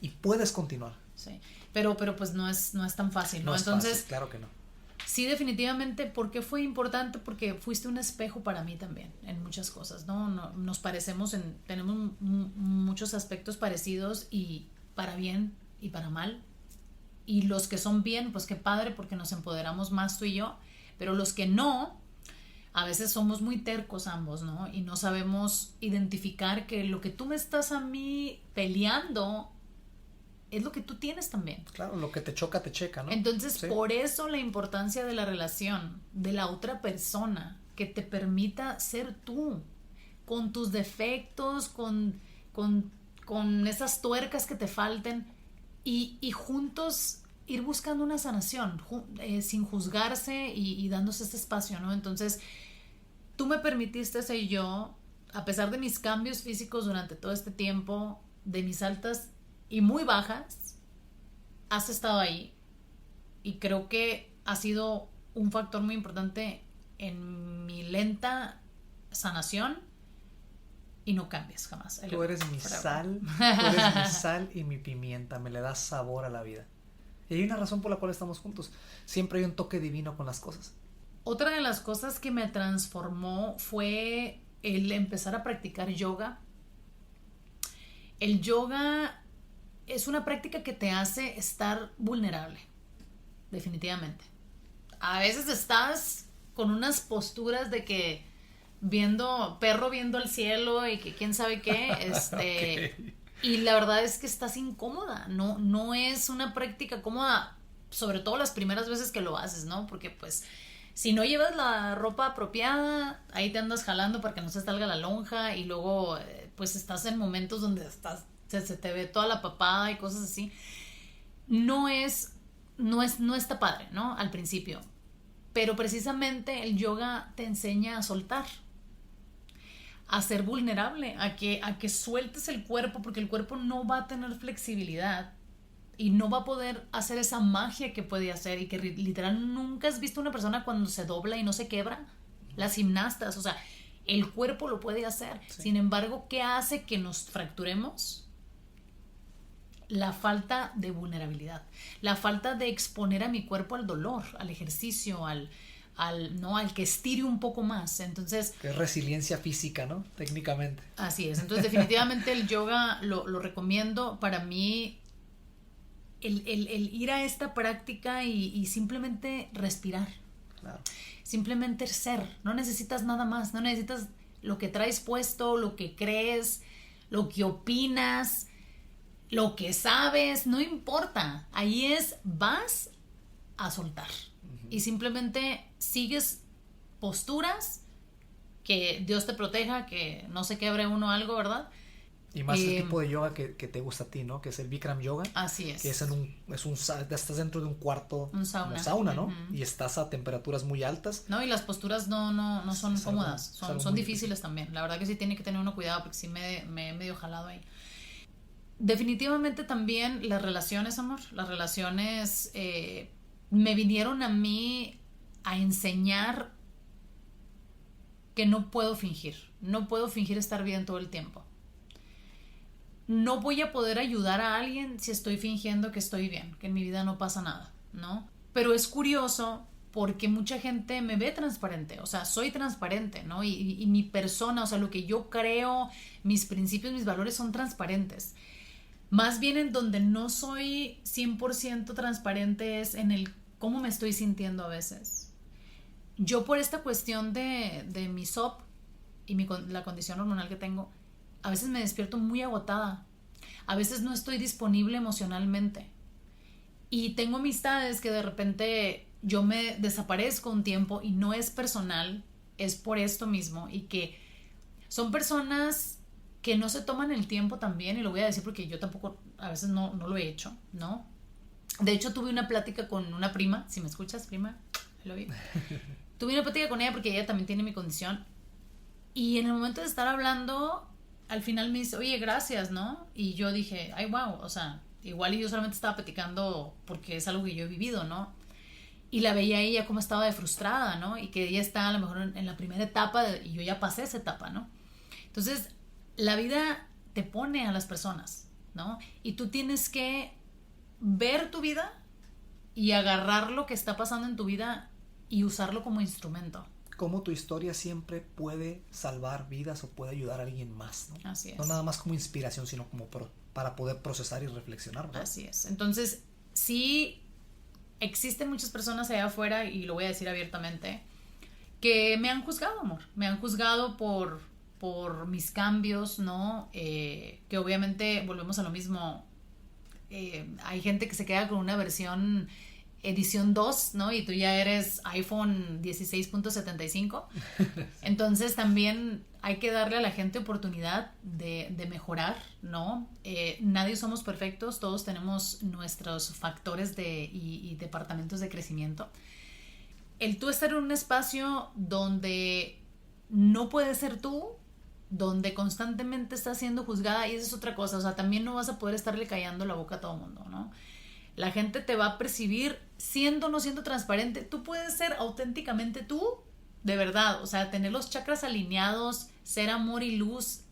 Y puedes continuar. Sí. Pero pues no es tan fácil, ¿no? No es Entonces, fácil, claro que no. Sí, definitivamente. ¿Por qué fue importante? Porque fuiste un espejo para mí también en muchas cosas, ¿no? Nos parecemos, tenemos muchos aspectos parecidos, y para bien y para mal. Y los que son bien, pues qué padre, porque nos empoderamos más tú y yo. Pero los que no, a veces somos muy tercos ambos, ¿no? Y no sabemos identificar que lo que tú me estás a mí peleando es lo que tú tienes también. Claro, lo que te choca, te checa, ¿no? Entonces, Sí. Por eso la importancia de la relación, de la otra persona, que te permita ser tú, con tus defectos, con esas tuercas que te falten, y juntos ir buscando una sanación, sin juzgarse y dándose este espacio, ¿no? Entonces, tú me permitiste ser yo, a pesar de mis cambios físicos durante todo este tiempo, de mis altas y muy bajas, has estado ahí, y creo que ha sido un factor muy importante en mi lenta sanación, y no cambias jamás. Tú eres mi sal, tú eres mi sal y mi pimienta, me le das sabor a la vida. Y hay una razón por la cual estamos juntos. Siempre hay un toque divino con las cosas. Otra de las cosas que me transformó fue el empezar a practicar yoga. El yoga es una práctica que te hace estar vulnerable, definitivamente. A veces estás con unas posturas de que perro viendo al cielo y que quién sabe qué, Okay. Y la verdad es que estás incómoda, no es una práctica cómoda, sobre todo las primeras veces que lo haces, ¿no? Porque pues si no llevas la ropa apropiada, ahí te andas jalando para que no se salga la lonja, y luego pues estás en momentos donde se te ve toda la papada y cosas así. No está padre, ¿no? Al principio. Pero precisamente el yoga te enseña a soltar, a ser vulnerable, a que sueltes el cuerpo, porque el cuerpo no va a tener flexibilidad y no va a poder hacer esa magia que puede hacer, y que literal nunca has visto una persona cuando se dobla y no se quebra. Las gimnastas, o sea, el cuerpo lo puede hacer. Sí. Sin embargo, ¿qué hace que nos fracturemos? La falta de vulnerabilidad, la falta de exponer a mi cuerpo al dolor, al ejercicio, al que estire un poco más. Entonces, que es resiliencia física, ¿no? Técnicamente. Así es. Entonces, definitivamente el yoga lo recomiendo. Para mí, el ir a esta práctica y simplemente respirar. Claro. Simplemente ser. No necesitas nada más. No necesitas lo que traes puesto, lo que crees, lo que opinas, lo que sabes. No importa. Ahí vas a soltar. Y simplemente sigues posturas, que Dios te proteja, que no se quebre uno algo, ¿verdad? Y más el tipo de yoga que te gusta a ti, ¿no? Que es el Bikram Yoga. Así es. Que es estás dentro de un cuarto, un sauna, como sauna, ¿no? Y estás a temperaturas muy altas. No, y las posturas no son cómodas, son difíciles también. La verdad que sí tiene que tener uno cuidado porque sí me he medio jalado ahí. Definitivamente también las relaciones, amor, las relaciones me vinieron a mí a enseñar que no puedo fingir estar bien todo el tiempo. No voy a poder ayudar a alguien si estoy fingiendo que estoy bien, que en mi vida no pasa nada, ¿no? Pero es curioso porque mucha gente me ve transparente, o sea, soy transparente, ¿no? Y mi persona, o sea, lo que yo creo, mis principios, mis valores son transparentes. Más bien en donde no soy 100% transparente es en el cómo me estoy sintiendo a veces. Yo por esta cuestión de mi SOP y la condición hormonal que tengo, a veces me despierto muy agotada. A veces no estoy disponible emocionalmente. Y tengo amistades que de repente yo me desaparezco un tiempo y no es personal, es por esto mismo. Y que son personas que no se toman el tiempo también, y lo voy a decir porque yo tampoco a veces no lo he hecho, ¿no? De hecho, tuve una plática con una prima, si me escuchas, prima, I love you. Tuve una plática con ella porque ella también tiene mi condición. Y en el momento de estar hablando, al final me dice, oye, gracias, ¿no? Y yo dije, ay, wow, o sea, igual y yo solamente estaba platicando porque es algo que yo he vivido, ¿no? Y la veía a ella como estaba de frustrada, ¿no? Y que ella está a lo mejor en la primera etapa y yo ya pasé esa etapa, ¿no? Entonces, la vida te pone a las personas, ¿no? Y tú tienes que ver tu vida y agarrar lo que está pasando en tu vida y usarlo como instrumento. Cómo tu historia siempre puede salvar vidas o puede ayudar a alguien más, ¿no? Así es. No nada más como inspiración, sino como para poder procesar y reflexionar, ¿verdad? Así es. Entonces, sí existen muchas personas allá afuera, y lo voy a decir abiertamente, que me han juzgado, amor. Me han juzgado por mis cambios, ¿no? Que obviamente volvemos a lo mismo. Hay gente que se queda con una versión edición 2, ¿no? Y tú ya eres iPhone 16.75. Entonces también hay que darle a la gente oportunidad de mejorar, ¿no? Nadie somos perfectos, todos tenemos nuestros factores y departamentos de crecimiento. El tú estar en un espacio donde no puedes ser tú, donde constantemente estás siendo juzgada, y esa es otra cosa, o sea, también no vas a poder estarle callando la boca a todo el mundo, ¿no? La gente te va a percibir siendo o no siendo transparente. Tú puedes ser auténticamente tú, de verdad, o sea, tener los chakras alineados, ser amor y luz,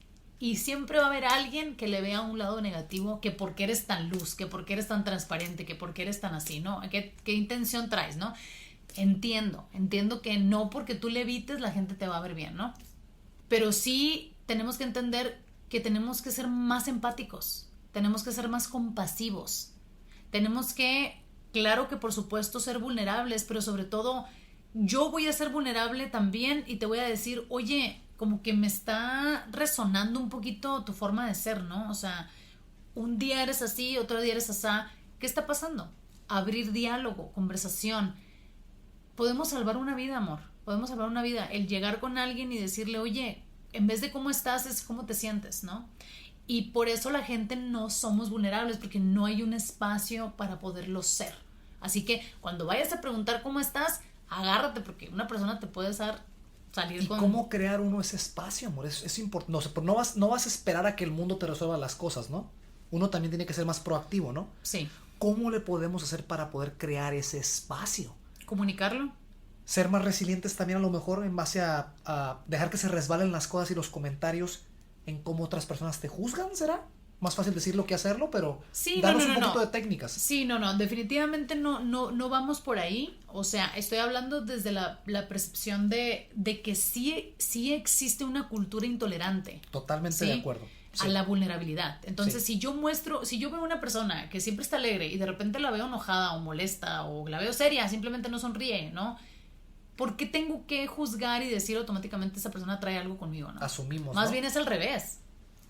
y siempre va a haber alguien que le vea un lado negativo, que por qué eres tan luz, que por qué eres tan transparente, que por qué eres tan así, ¿no? ¿Qué intención traes, no? Entiendo que no porque tú le evites la gente te va a ver bien, ¿no? Pero sí tenemos que entender que tenemos que ser más empáticos, tenemos que ser más compasivos, tenemos que, claro que por supuesto ser vulnerables, pero sobre todo yo voy a ser vulnerable también y te voy a decir, oye, como que me está resonando un poquito tu forma de ser, ¿no? O sea, un día eres así, otro día eres asá. ¿Qué está pasando? Abrir diálogo, conversación. Podemos salvar una vida, amor. Podemos salvar una vida. El llegar con alguien y decirle, oye, en vez de cómo estás, es cómo te sientes, ¿no? Y por eso la gente no somos vulnerables, porque no hay un espacio para poderlo ser. Así que cuando vayas a preguntar cómo estás, agárrate, porque una persona te puede salir ¿Y con... cómo crear uno ese espacio, amor? Es importante. No vas a esperar a que el mundo te resuelva las cosas, ¿no? Uno también tiene que ser más proactivo, ¿no? Sí. ¿Cómo le podemos hacer para poder crear ese espacio? Comunicarlo. Ser más resilientes también, a lo mejor en base a dejar que se resbalen las cosas y los comentarios en cómo otras personas te juzgan, ¿será? Más fácil decirlo que hacerlo, pero sí, danos un poquito de técnicas. Sí, no, definitivamente no vamos por ahí. O sea, estoy hablando desde la percepción de que sí existe una cultura intolerante. Totalmente ¿sí? de acuerdo. Sí. A la vulnerabilidad. Entonces, sí. si yo veo una persona que siempre está alegre y de repente la veo enojada o molesta o la veo seria, simplemente no sonríe, ¿no? ¿Por qué tengo que juzgar y decir automáticamente esa persona trae algo conmigo, ¿no? Asumimos, Más ¿no? bien es al revés.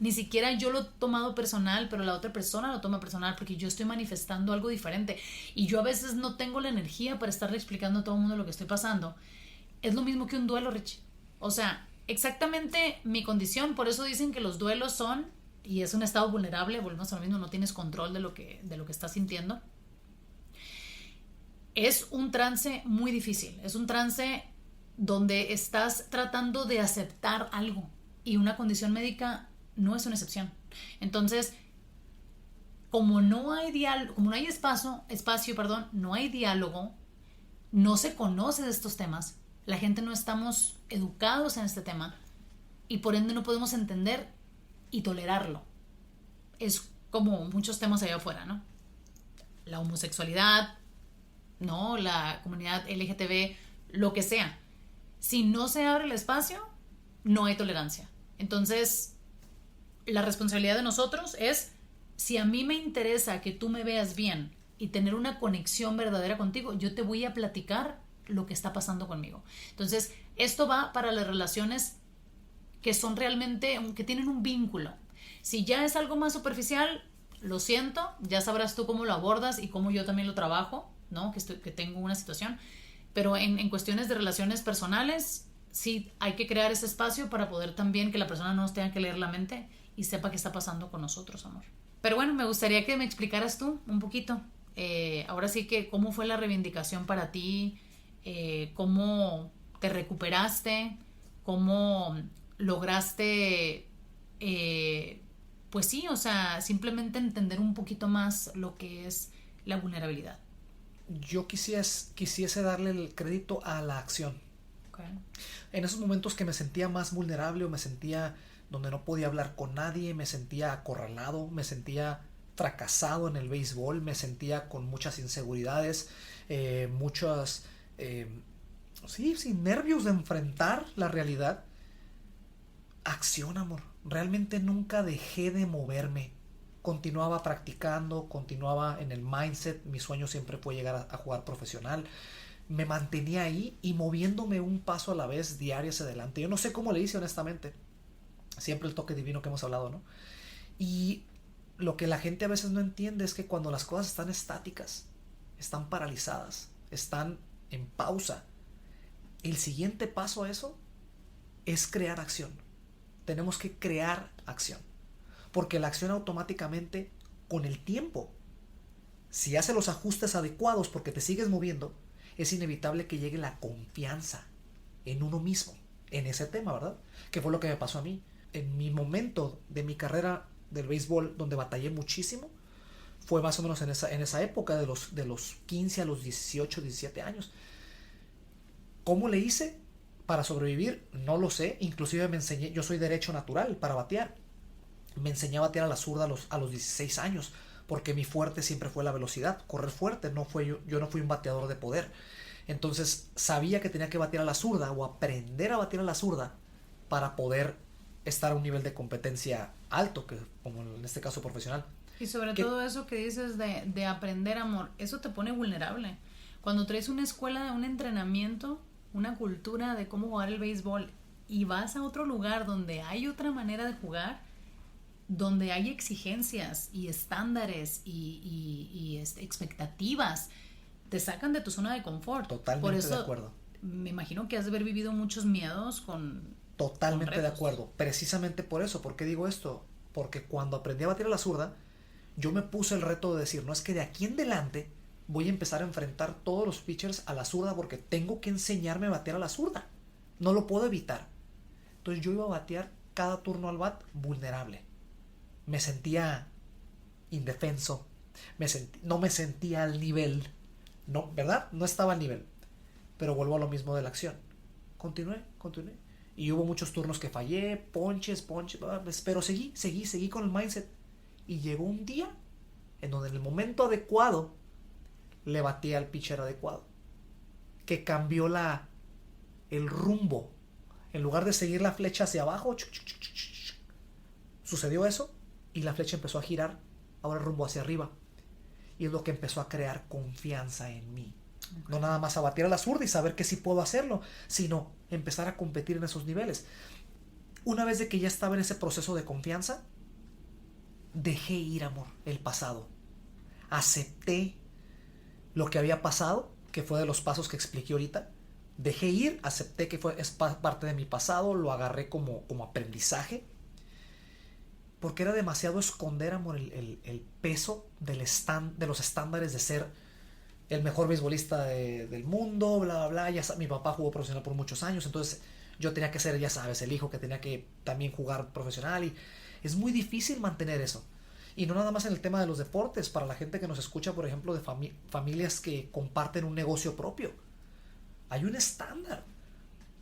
Ni siquiera yo lo he tomado personal, pero la otra persona lo toma personal porque yo estoy manifestando algo diferente. Y yo a veces no tengo la energía para estarle explicando a todo el mundo lo que estoy pasando. Es lo mismo que un duelo, Rich. O sea, exactamente mi condición. Por eso dicen que los duelos son y es un estado vulnerable, volvemos a lo mismo, no tienes control de lo que estás sintiendo. Es un trance muy difícil, es un trance donde estás tratando de aceptar algo y una condición médica no es una excepción. Entonces, como no hay espacio, no hay diálogo, no se conoce de estos temas, la gente no estamos educados en este tema y por ende no podemos entender y tolerarlo. Es como muchos temas allá afuera, ¿no? La homosexualidad, ¿no? La comunidad LGTB, lo que sea. Si no se abre el espacio, no hay tolerancia. Entonces, la responsabilidad de nosotros es, si a mí me interesa que tú me veas bien y tener una conexión verdadera contigo, yo te voy a platicar lo que está pasando conmigo. Entonces, esto va para las relaciones que son realmente, que tienen un vínculo. Si ya es algo más superficial, lo siento, ya sabrás tú cómo lo abordas y cómo yo también lo trabajo, ¿no? Que tengo una situación. Pero en cuestiones de relaciones personales, sí hay que crear ese espacio para poder también que la persona no nos tenga que leer la mente y sepa qué está pasando con nosotros, amor. Pero bueno, me gustaría que me explicaras tú un poquito. Ahora sí que cómo fue la reivindicación para ti, cómo te recuperaste, cómo lograste, pues sí, o sea, simplemente entender un poquito más lo que es la vulnerabilidad. Yo quisiese darle el crédito a la acción. Okay. En esos momentos que me sentía más vulnerable o me sentía donde no podía hablar con nadie, me sentía acorralado, me sentía fracasado en el béisbol, me sentía con muchas inseguridades, sin nervios de enfrentar la realidad. Acción, amor. Realmente nunca dejé de moverme. Continuaba practicando, continuaba en el mindset. Mi sueño siempre fue llegar a jugar profesional. Me mantenía ahí y moviéndome un paso a la vez, diario hacia adelante. Yo no sé cómo le hice, honestamente. Siempre el toque divino que hemos hablado, ¿no? Y lo que la gente a veces no entiende es que cuando las cosas están estáticas, están paralizadas, están en pausa, el siguiente paso a eso es crear acción. Tenemos que crear acción. Porque la acción automáticamente, con el tiempo, si hace los ajustes adecuados porque te sigues moviendo, es inevitable que llegue la confianza en uno mismo, en ese tema, ¿verdad? Que fue lo que me pasó a mí. En mi momento de mi carrera del béisbol, donde batallé muchísimo, fue más o menos en esa época de los 15 a los 18, 17 años. ¿Cómo le hice para sobrevivir? No lo sé. Inclusive me enseñé, yo soy derecho natural para batear. Me enseñé a batear a la zurda a los 16 años, porque mi fuerte siempre fue la velocidad, correr fuerte. Yo no fui un bateador de poder. Entonces sabía que tenía que batear a la zurda o aprender a batear a la zurda para poder estar a un nivel de competencia alto, que como en este caso profesional. Y sobre todo eso que dices de aprender, amor, eso te pone vulnerable. Cuando traes una escuela, un entrenamiento, una cultura de cómo jugar el béisbol y vas a otro lugar donde hay otra manera de jugar, donde hay exigencias y estándares y expectativas, te sacan de tu zona de confort. Totalmente. Por eso, de acuerdo. Me imagino que has de haber vivido muchos miedos Totalmente de acuerdo. Precisamente por eso. ¿Por qué digo esto? Porque cuando aprendí a batir a la zurda, yo me puse el reto de decir, no, es que de aquí en adelante voy a empezar a enfrentar todos los pitchers a la zurda porque tengo que enseñarme a batear a la zurda. No lo puedo evitar. Entonces yo iba a batear cada turno al bat vulnerable. Me sentía indefenso. No me sentía al nivel. No, ¿verdad? No estaba al nivel. Pero vuelvo a lo mismo de la acción. Continué. Y hubo muchos turnos que fallé, ponches, pero seguí con el mindset. Y llegó un día en donde en el momento adecuado le batí al pitcher adecuado, que cambió el rumbo. En lugar de seguir la flecha hacia abajo, sucedió eso y la flecha empezó a girar ahora rumbo hacia arriba. Y es lo que empezó a crear confianza en mí. Okay. No nada más a batir a la zurda y saber que sí puedo hacerlo, sino empezar a competir en esos niveles. Una vez de que ya estaba en ese proceso de confianza, dejé ir, amor, el pasado. Acepté lo que había pasado, que fue de los pasos que expliqué ahorita. Dejé ir, acepté que es parte de mi pasado, lo agarré como aprendizaje. porque era demasiado esconder, amor, el peso de los estándares de ser el mejor beisbolista del mundo, bla, bla, bla. Mi papá jugó profesional por muchos años, entonces yo tenía que ser, ya sabes, el hijo que tenía que también jugar profesional, y es muy difícil mantener eso. Y no nada más en el tema de los deportes, para la gente que nos escucha, por ejemplo, de familias que comparten un negocio propio. Hay un estándar.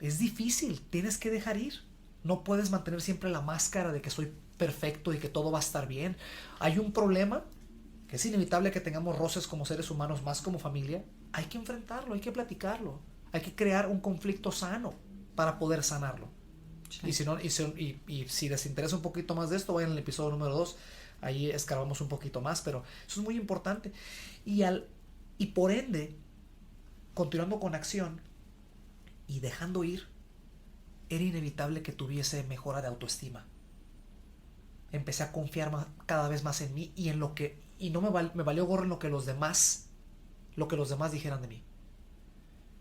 Es difícil, tienes que dejar ir. No puedes mantener siempre la máscara de que soy perfecto y que todo va a estar bien. Hay un problema que es inevitable, que tengamos roces como seres humanos, más como familia. Hay que enfrentarlo, hay que platicarlo. Hay que crear un conflicto sano para poder sanarlo. Sí. Y si les interesa un poquito más de esto, vayan al episodio número 2. Ahí escarbamos un poquito más, pero eso es muy importante. Y por ende, continuando con acción y dejando ir, era inevitable que tuviese mejora de autoestima. Empecé a confiar cada vez más en mí y en lo que, y no me valió gorro en lo que los demás dijeran de mí.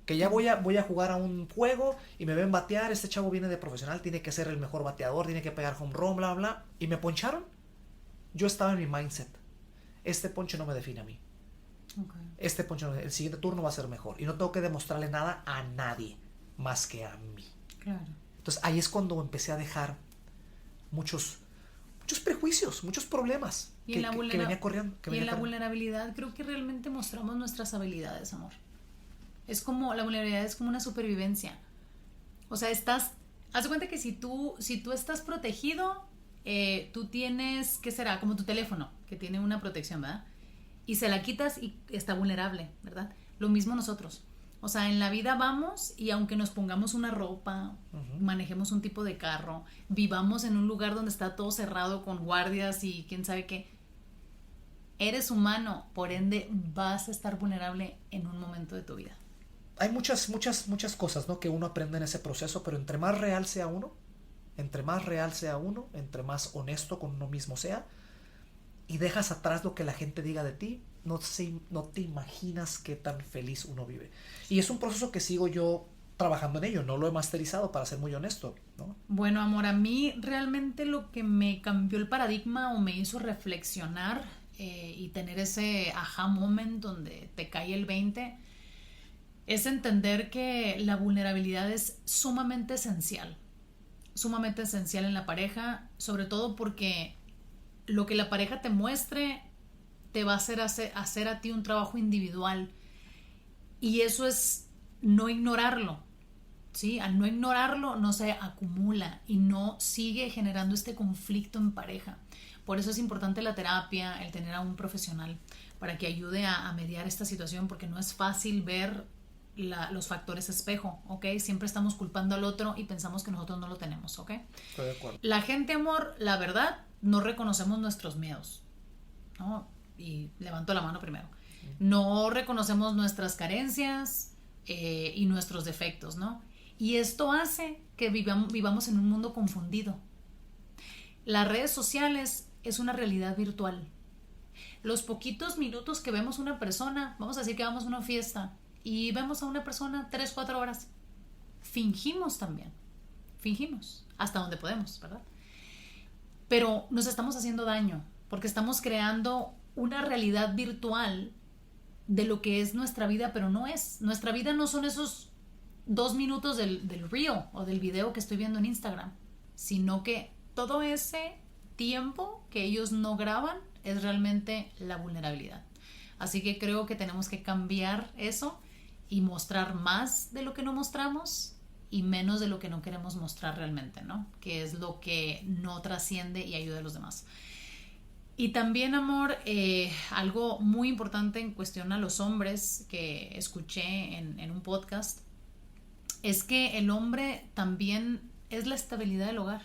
Que ya voy a jugar a un juego y me ven batear, este chavo viene de profesional, tiene que ser el mejor bateador, tiene que pegar home run, bla, bla, y me poncharon. Yo estaba en mi mindset. Este ponche no me define a mí. Okay. El siguiente turno va a ser mejor. Y no tengo que demostrarle nada a nadie más que a mí. Claro. Entonces ahí es cuando empecé a dejar muchos prejuicios, muchos problemas que venía corriendo. Y en la vulnerabilidad creo que realmente mostramos nuestras habilidades, amor. Es como, la vulnerabilidad es como una supervivencia. O sea, haz de cuenta que si tú estás protegido, tú tienes, ¿qué será? Como tu teléfono, que tiene una protección, ¿verdad? Y se la quitas y está vulnerable, ¿verdad? Lo mismo nosotros. O sea, en la vida vamos y aunque nos pongamos una ropa, manejemos un tipo de carro, vivamos en un lugar donde está todo cerrado con guardias y quién sabe qué, eres humano, por ende vas a estar vulnerable en un momento de tu vida. Hay muchas cosas, ¿no?, que uno aprende en ese proceso, pero entre más real sea uno, entre más honesto con uno mismo sea, y dejas atrás lo que la gente diga de ti, no te imaginas qué tan feliz uno vive. Y es un proceso que sigo yo trabajando en ello, no lo he masterizado, para ser muy honesto, ¿no? Bueno, amor, a mí realmente lo que me cambió el paradigma o me hizo reflexionar y tener ese aha moment donde te cae el 20 es entender que la vulnerabilidad es sumamente esencial en la pareja, sobre todo porque lo que la pareja te muestre te va a hacer a ti un trabajo individual, y eso es no ignorarlo, ¿sí? Al no ignorarlo no se acumula y no sigue generando este conflicto en pareja. Por eso es importante la terapia, el tener a un profesional para que ayude a mediar esta situación, porque no es fácil ver los factores espejo, ¿ok? Siempre estamos culpando al otro y pensamos que nosotros no lo tenemos, ¿ok? Estoy de acuerdo. La gente, amor, la verdad, no reconocemos nuestros miedos, ¿no? Y levanto la mano primero. No reconocemos nuestras carencias y nuestros defectos, ¿no? Y esto hace que vivamos en un mundo confundido. Las redes sociales es una realidad virtual. Los poquitos minutos que vemos una persona, vamos a decir que vamos a una fiesta y vemos a una persona 3-4 horas, fingimos también. Fingimos hasta donde podemos, ¿verdad? Pero nos estamos haciendo daño porque estamos creando una realidad virtual de lo que es nuestra vida, pero no es. Nuestra vida no son esos 2 minutos del reel o del video que estoy viendo en Instagram, sino que todo ese tiempo que ellos no graban es realmente la vulnerabilidad. Así que creo que tenemos que cambiar eso y mostrar más de lo que no mostramos y menos de lo que no queremos mostrar realmente, ¿no? Que es lo que no trasciende y ayuda a los demás. Y también, amor, algo muy importante en cuestión a los hombres que escuché en un podcast es que el hombre también es la estabilidad del hogar,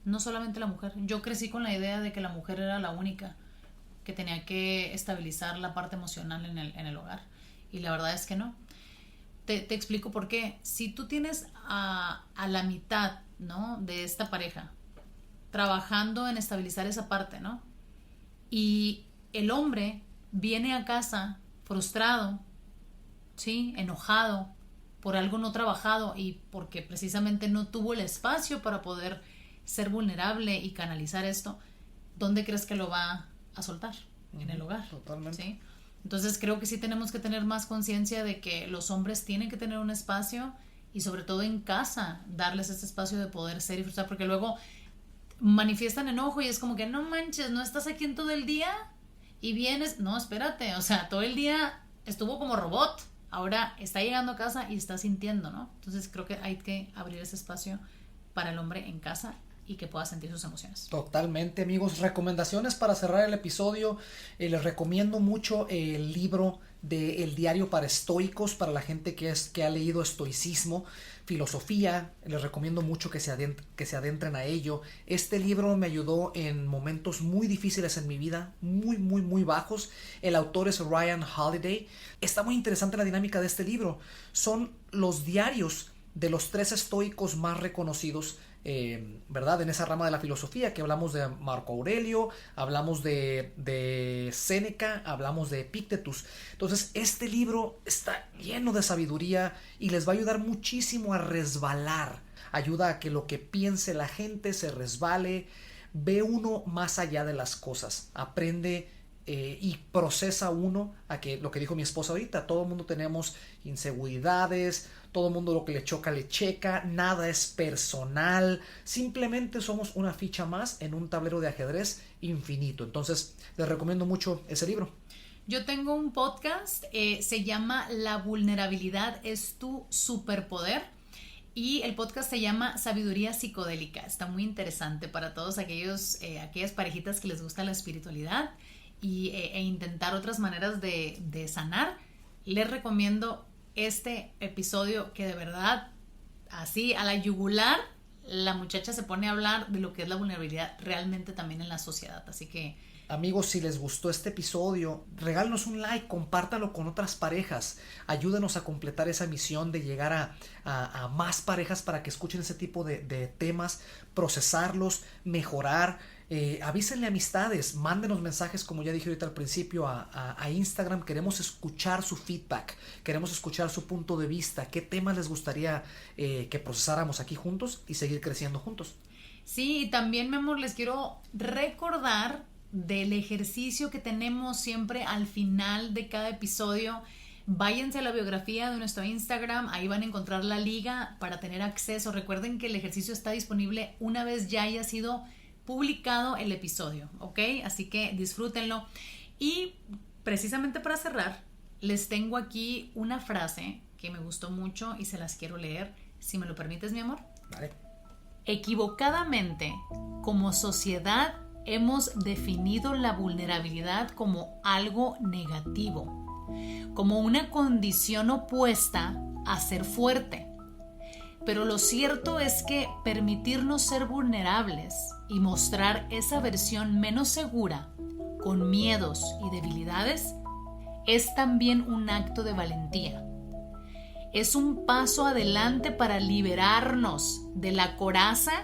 no solamente la mujer. Yo crecí con la idea de que la mujer era la única que tenía que estabilizar la parte emocional en el hogar, y la verdad es que no. Te explico por qué. Si tú tienes a la mitad, ¿no?, de esta pareja trabajando en estabilizar esa parte, ¿no?, y el hombre viene a casa frustrado, ¿sí?, enojado por algo no trabajado y porque precisamente no tuvo el espacio para poder ser vulnerable y canalizar esto, ¿dónde crees que lo va a soltar? En el hogar. Totalmente. ¿Sí? Entonces creo que sí tenemos que tener más conciencia de que los hombres tienen que tener un espacio y sobre todo en casa darles ese espacio de poder ser y disfrutar, porque luego manifiestan enojo y es como que no manches, no estás aquí en todo el día y vienes, no, espérate, o sea, todo el día estuvo como robot, ahora está llegando a casa y está sintiendo, ¿no? Entonces creo que hay que abrir ese espacio para el hombre en casa y que pueda sentir sus emociones. Totalmente, amigos. Recomendaciones para cerrar el episodio. Les recomiendo mucho el libro de El diario para estoicos, para la gente que ha leído estoicismo, filosofía. Les recomiendo mucho que se adentren a ello. Este libro me ayudó en momentos muy difíciles en mi vida, muy bajos. El autor es Ryan Holiday. Está muy interesante la dinámica de este libro. Son los diarios de los 3 estoicos más reconocidos, ¿verdad? En esa rama de la filosofía, que hablamos de Marco Aurelio, hablamos de Séneca, hablamos de Epictetus. Entonces este libro está lleno de sabiduría y les va a ayudar muchísimo a resbalar. Ayuda a que lo que piense la gente se resbale. Ve uno más allá de las cosas, aprende y procesa uno a que lo que dijo mi esposa ahorita, todo el mundo tenemos inseguridades, todo el mundo lo que le choca le checa, nada es personal, simplemente somos una ficha más en un tablero de ajedrez infinito. Entonces les recomiendo mucho ese libro. Yo tengo un podcast, se llama La vulnerabilidad es tu superpoder. Y el podcast se llama Sabiduría Psicodélica. Está muy interesante para todos aquellas parejitas que les gusta la espiritualidad e intentar otras maneras de sanar. Les recomiendo este episodio que de verdad, así a la yugular, la muchacha se pone a hablar de lo que es la vulnerabilidad realmente también en la sociedad. Así que amigos, si les gustó este episodio, regálenos un like, compártanlo con otras parejas, ayúdenos a completar esa misión de llegar a más parejas para que escuchen ese tipo de temas, procesarlos, mejorar. Avísenle amistades, mándenos mensajes, como ya dije ahorita al principio, a Instagram. Queremos escuchar su feedback, queremos escuchar su punto de vista, qué temas les gustaría que procesáramos aquí juntos y seguir creciendo juntos. Sí, y también, mi amor, les quiero recordar del ejercicio que tenemos siempre al final de cada episodio. Váyanse a la biografía de nuestro Instagram, ahí van a encontrar la liga para tener acceso. Recuerden que el ejercicio está disponible una vez ya haya sido publicado el episodio, ¿ok? Así que disfrútenlo. Y precisamente para cerrar, les tengo aquí una frase que me gustó mucho y se las quiero leer, si me lo permites, mi amor. Vale. Equivocadamente, como sociedad, hemos definido la vulnerabilidad como algo negativo, como una condición opuesta a ser fuerte. Pero lo cierto es que permitirnos ser vulnerables y mostrar esa versión menos segura, con miedos y debilidades, es también un acto de valentía. Es un paso adelante para liberarnos de la coraza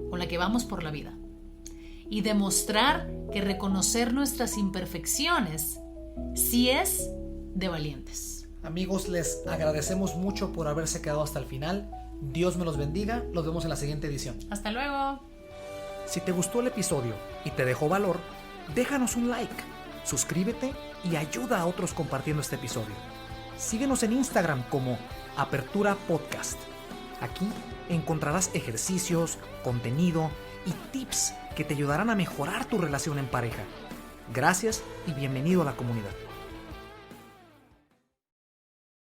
con la que vamos por la vida y demostrar que reconocer nuestras imperfecciones sí es de valientes. Amigos, les agradecemos mucho por haberse quedado hasta el final. Dios me los bendiga. Nos vemos en la siguiente edición. Hasta luego. Si te gustó el episodio y te dejó valor, déjanos un like, suscríbete y ayuda a otros compartiendo este episodio. Síguenos en Instagram como Apertura Podcast. Aquí encontrarás ejercicios, contenido y tips que te ayudarán a mejorar tu relación en pareja. Gracias y bienvenido a la comunidad.